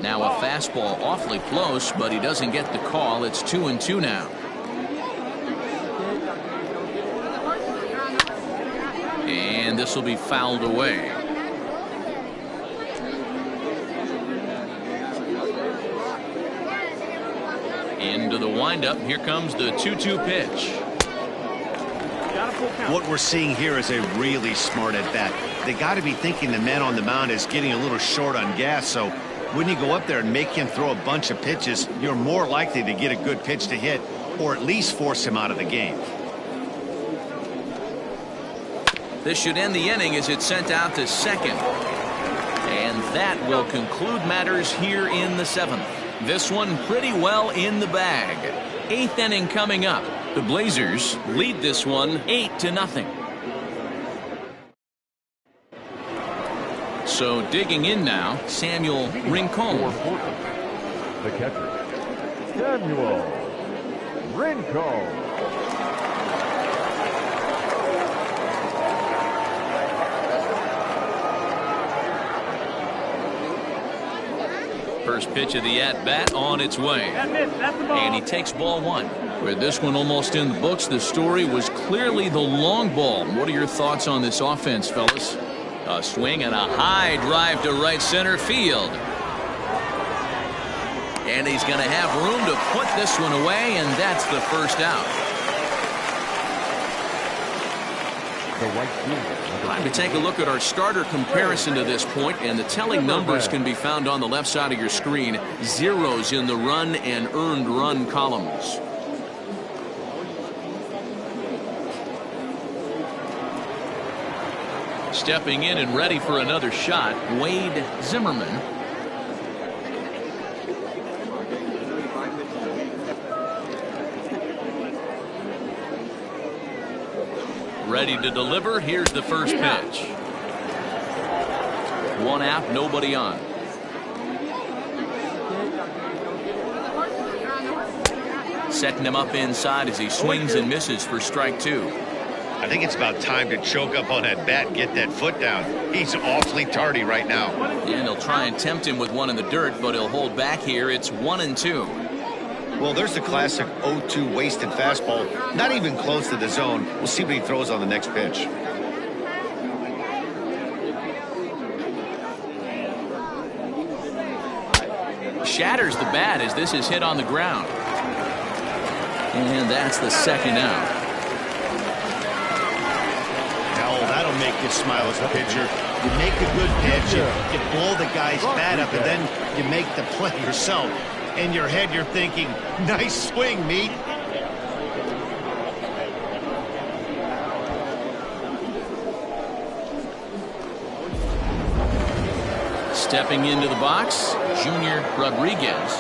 Now a fastball awfully close, but he doesn't get the call. It's 2-2 now. And this will be fouled away. Into the windup. Here comes the 2-2 pitch. What we're seeing here is a really smart at bat. They got to be thinking the man on the mound is getting a little short on gas, so when you go up there and make him throw a bunch of pitches, you're more likely to get a good pitch to hit or at least force him out of the game. This should end the inning as it's sent out to second. And that will conclude matters here in the 7th. This one pretty well in the bag. 8th inning coming up. The Blazers lead this one 8-0. So digging in now, Samuel Rincon. The catcher, Samuel Rincon. First pitch of the at-bat on its way. And he takes ball 1. With this one almost in the books, the story was clearly the long ball. What are your thoughts on this offense, fellas? A swing and a high drive to right center field. And he's going to have room to put this one away, and that's the first out. Time to take a look at our starter comparison to this point, and the telling numbers can be found on the left side of your screen. Zeros in the run and earned run columns. Stepping in and ready for another shot, Wade Zimmerman. Ready to deliver. Here's the first pitch. 1 out, nobody on. Setting him up inside as he swings and misses for strike 2. I think it's about time to choke up on that bat and get that foot down. He's awfully tardy right now. And he'll try and tempt him with one in the dirt, but he'll hold back here. It's 1-2. Well, there's the classic 0-2 wasted fastball. Not even close to the zone. We'll see what he throws on the next pitch. Shatters the bat as this is hit on the ground. And that's the second out. Now, that'll make you smile as a pitcher. You make a good pitch, you blow the guy's bat up, and then you make the play yourself. In your head, you're thinking, nice swing, meat. Stepping into the box, Junior Rodriguez.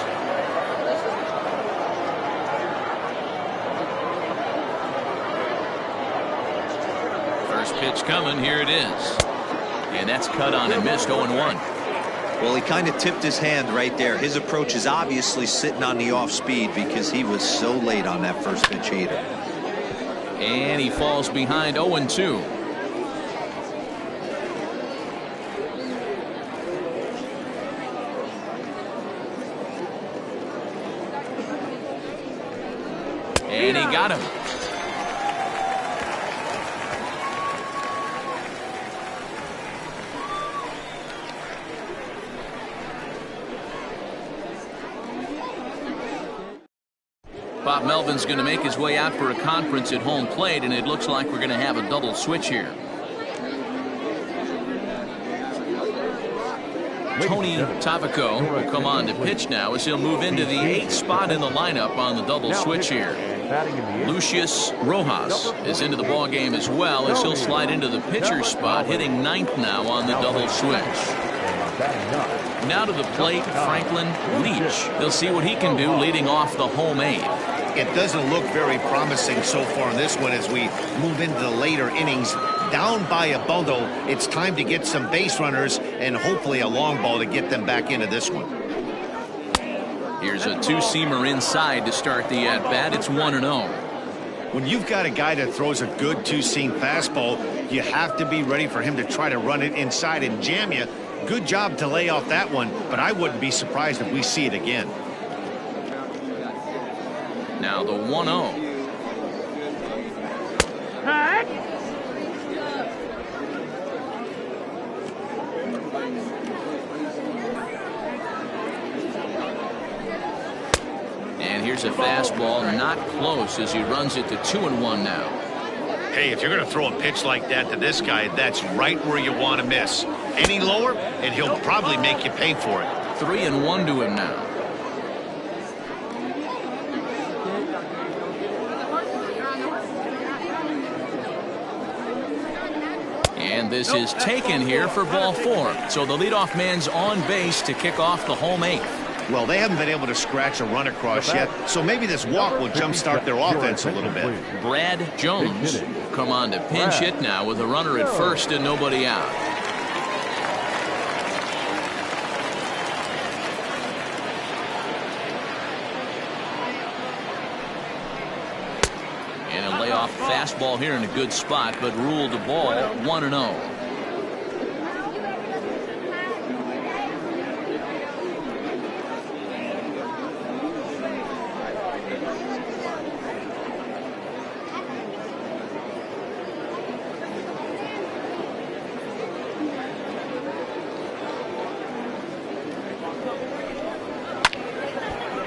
First pitch coming, here it is. And that's cut on and missed 0-1. Well, he kind of tipped his hand right there. His approach is obviously sitting on the off speed because he was so late on that first pitch heater. And he falls behind 0-2. And he got him. Bob Melvin's going to make his way out for a conference at home plate, and it looks like we're going to have a double switch here. Tony Tabaco will come on to pitch now as he'll move into the 8th spot in the lineup on the double switch here. Lucius Rojas is into the ball game as well as he'll slide into the pitcher's spot, hitting 9th now on the double switch. Now to the plate, Franklin Leach. He'll see what he can do leading off the home 8th. It doesn't look very promising so far in this one as we move into the later innings. Down by a bundle, it's time to get some base runners and hopefully a long ball to get them back into this one. Here's a two-seamer inside to start the at-bat. It's 1-0. When you've got a guy that throws a good two-seam fastball, you have to be ready for him to try to run it inside and jam you. Good job to lay off that one, but I wouldn't be surprised if we see it again. Now the 1-0. And here's a fastball, not close as he runs it to 2-1 now. Hey, if you're going to throw a pitch like that to this guy, that's right where you want to miss. Any lower, and he'll probably make you pay for it. 3-1 to him now. And this is taken here for ball 4. So the leadoff man's on base to kick off the home 8th. Well, they haven't been able to scratch a run across yet, so maybe this walk will jumpstart their offense a little bit. Brad Jones will come on to pinch hit now with a runner at first and nobody out. And a layoff fastball here in a good spot, but ruled the ball 1-0.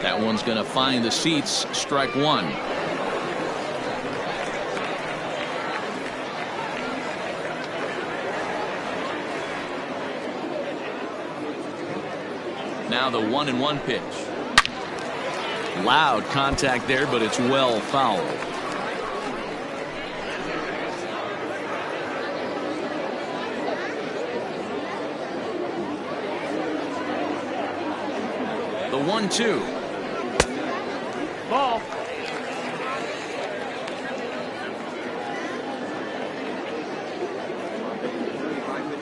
That one's going to find the seats. Strike 1. Now the 1-1 pitch. Loud contact there, but it's well fouled. The 1-2. Ball.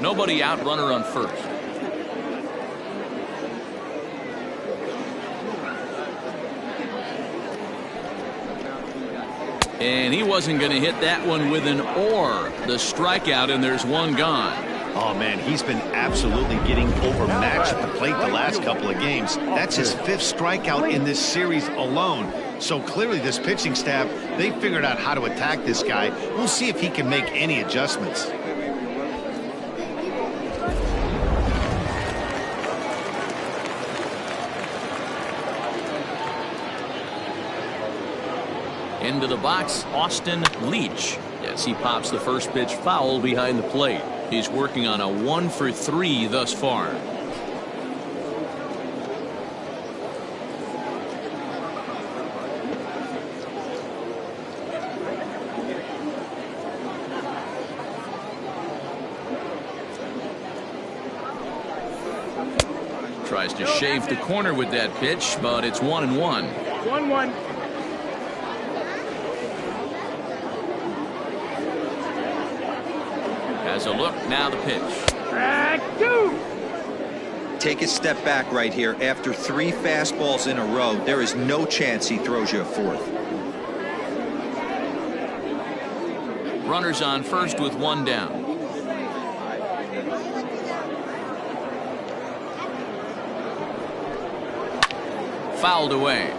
Nobody out, runner on first. And he wasn't going to hit that one with an or. The strikeout, and there's one gone. Oh, man, he's been absolutely getting overmatched at the plate the last couple of games. That's his 5th strikeout in this series alone. So clearly this pitching staff, they figured out how to attack this guy. We'll see if he can make any adjustments. Into the box, Austin Leach. Yes, he pops the first pitch foul behind the plate. He's working on a 1-for-3 thus far. Tries to shave the corner with that pitch, but it's 1-1. 1-1. Has a look, now the pitch. Strike 2. Take a step back right here. After 3 fastballs in a row, there is no chance he throws you a 4th. Runners on first with 1 down. Fouled away.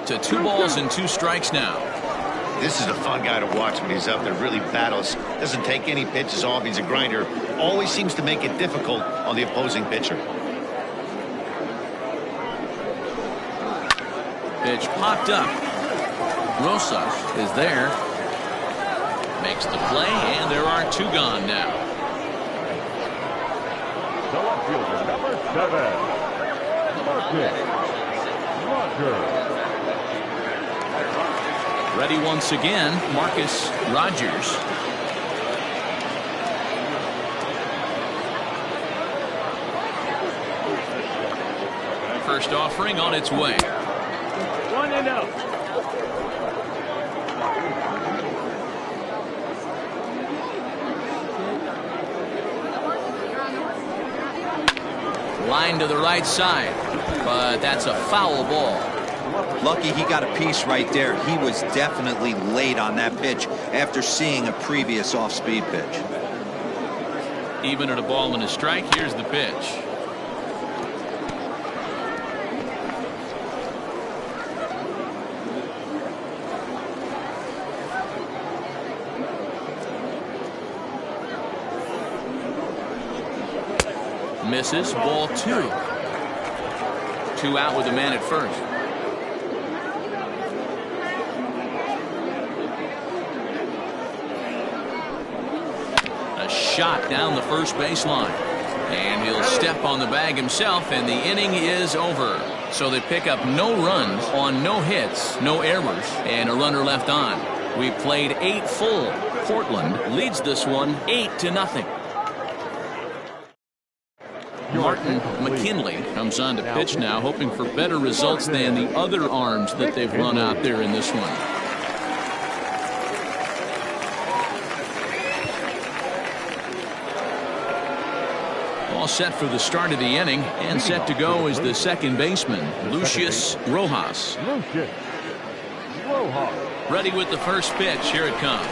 to 2 balls and 2 strikes now. This is a fun guy to watch when he's up there. Really battles. Doesn't take any pitches off. He's a grinder. Always seems to make it difficult on the opposing pitcher. Pitch popped up. Rosas is there. Makes the play, and there are 2 gone now. The left fielder, number 7, Marcus Rogers. Ready once again, Marcus Rogers. First offering on its way. 1-0. Line to the right side, but that's a foul ball. Lucky he got a piece right there. He was definitely late on that pitch after seeing a previous off-speed pitch. Even at a ball and a strike, here's the pitch. Misses, ball 2. 2 out with a man at first. A shot down the first baseline. And he'll step on the bag himself, and the inning is over. So they pick up no runs on no hits, no errors, and a runner left on. We played 8 full. Portland leads this one 8-0. Martin McKinley comes on to pitch now, hoping for better results than the other arms that they've run out there in this one. All set for the start of the inning, and set to go is the second baseman, Lucius Rojas. Ready with the first pitch. Here it comes.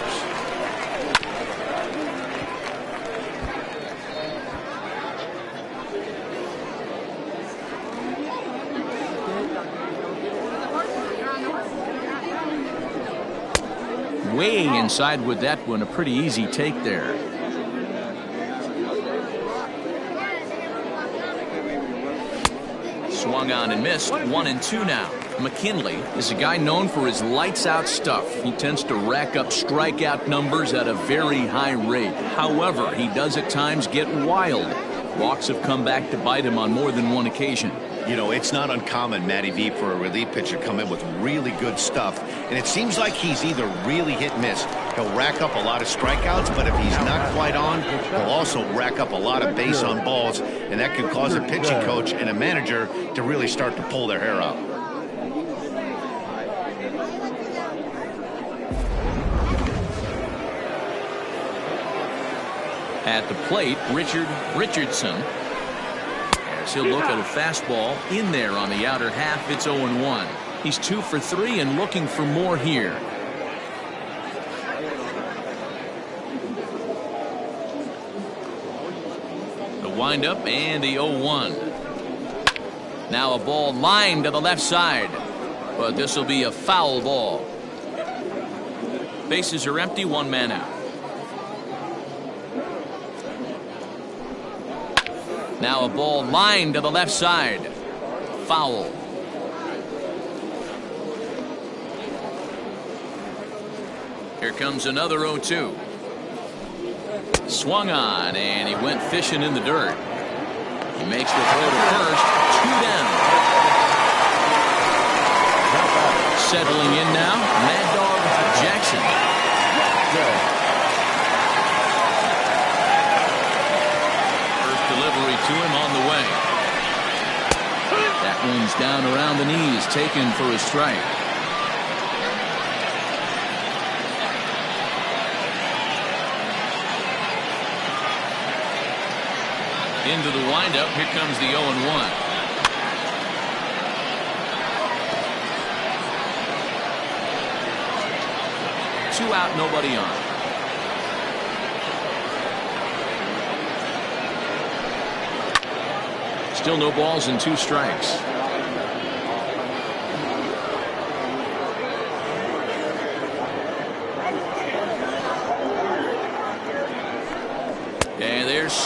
Way inside with that one. A pretty easy take there. Swung on and missed. 1-2 now. McKinley is a guy known for his lights out stuff. He tends to rack up strikeout numbers at a very high rate. However, he does at times get wild. Walks have come back to bite him on more than one occasion. You know, it's not uncommon, Matty V, for a relief pitcher to come in with really good stuff. And it seems like he's either really hit and miss. He'll rack up a lot of strikeouts, but if he's not quite on, he'll also rack up a lot of base on balls. And that could cause a pitching coach and a manager to really start to pull their hair out. At the plate, Richard Richardson. As he'll look at a fastball in there on the outer half. It's 0-1. He's 2 for 3 and looking for more here. The windup and the 0-1. Now a ball lined to the left side, but this will be a foul ball. Bases are empty, 1 man out. Now a ball lined to the left side. Foul. Here comes another 0-2. Swung on, and he went fishing in the dirt. He makes the throw to first. 2 down. Settling in now, Mad Dog Jackson. Delivery to him on the way. That one's down around the knees, taken for a strike. Into the windup. Here comes the 0-1. Two out, nobody on. Still no balls and 2 strikes.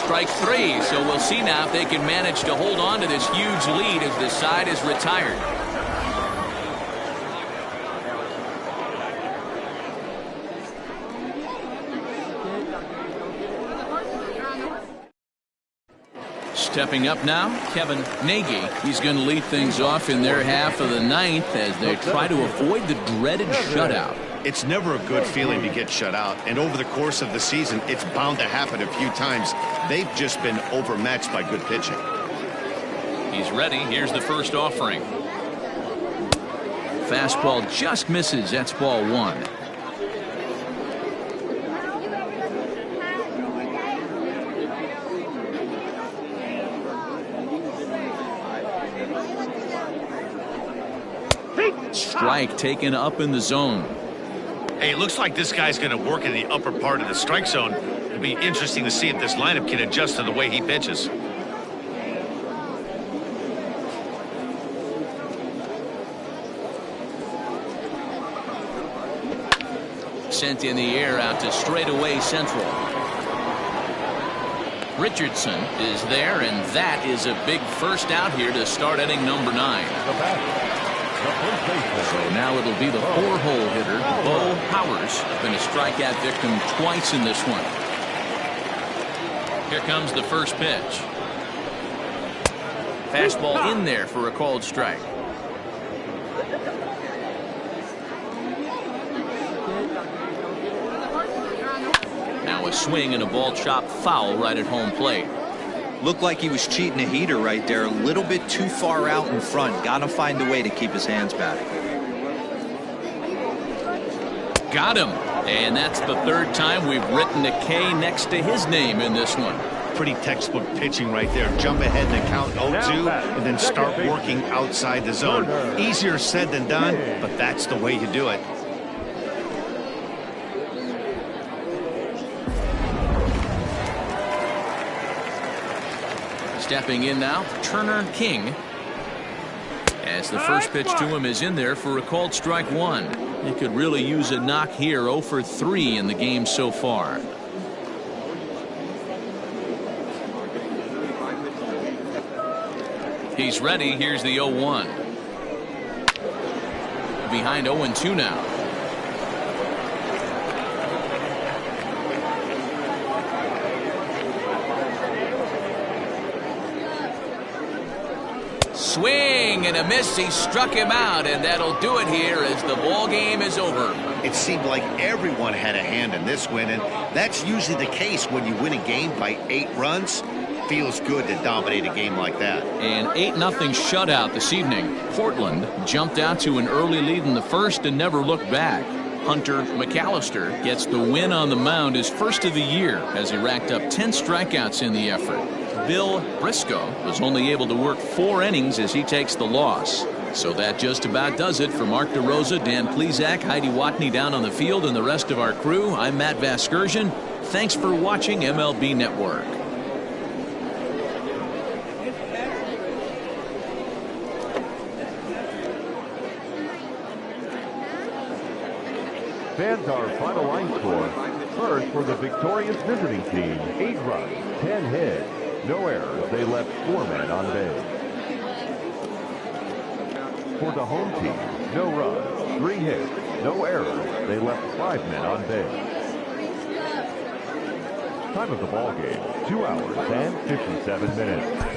strike three, so we'll see now if they can manage to hold on to this huge lead as the side is retired. Stepping up now, Kevin Nagy. He's going to lead things off in their half of the ninth as they try to avoid the dreaded shutout. It's never a good feeling to get shut out, and over the course of the season, it's bound to happen a few times. They've just been overmatched by good pitching. He's ready. Here's the first offering. Fastball just misses. That's ball one. Strike taken up in the zone. Hey, it looks like this guy's going to work in the upper part of the strike zone. It'll be interesting to see if this lineup can adjust to the way he pitches. Sent in the air out to straightaway central. Richardson is there, and that is a big first out here to start inning number 9. So now it'll be the 4-hole hitter, Bo Powers, been a strikeout victim twice in this one. Here comes the first pitch. Fastball in there for a called strike. Now a swing and a ball chopped foul right at home plate. Looked like he was cheating a heater right there, a little bit too far out in front. Got to find a way to keep his hands back. Got him. And that's the third time we've written a K next to his name in this one. Pretty textbook pitching right there. Jump ahead and count 0-2 and then start working outside the zone. Easier said than done, but that's the way you do it. Stepping in now, Turner King. As the first pitch to him is in there for a called strike one. He could really use a knock here. 0 for 3 in the game so far. He's ready. Here's the 0-1. Behind 0-2 now. Swing and a miss. He struck him out, and that'll do it here as the ball game is over. It seemed like everyone had a hand in this win, and that's usually the case when you win a game by 8 runs. Feels good to dominate a game like that. An 8-0 shutout this evening. Portland jumped out to an early lead in the first and never looked back. Hunter McAllister gets the win on the mound, his first of the year, as he racked up 10 strikeouts in the effort. Bill Briscoe was only able to work 4 innings as he takes the loss. So that just about does it for Mark DeRosa, Dan Plesac, Heidi Watney down on the field, and the rest of our crew. I'm Matt Vasgersian. Thanks for watching MLB Network. Fans, our final line score. First, for the victorious visiting team, 8 runs, 10 hits, no errors. They left 4 men on base. For the home team, no runs, 3 hits, no errors. They left 5 men on base. Time of the ball game, 2 hours and 57 minutes.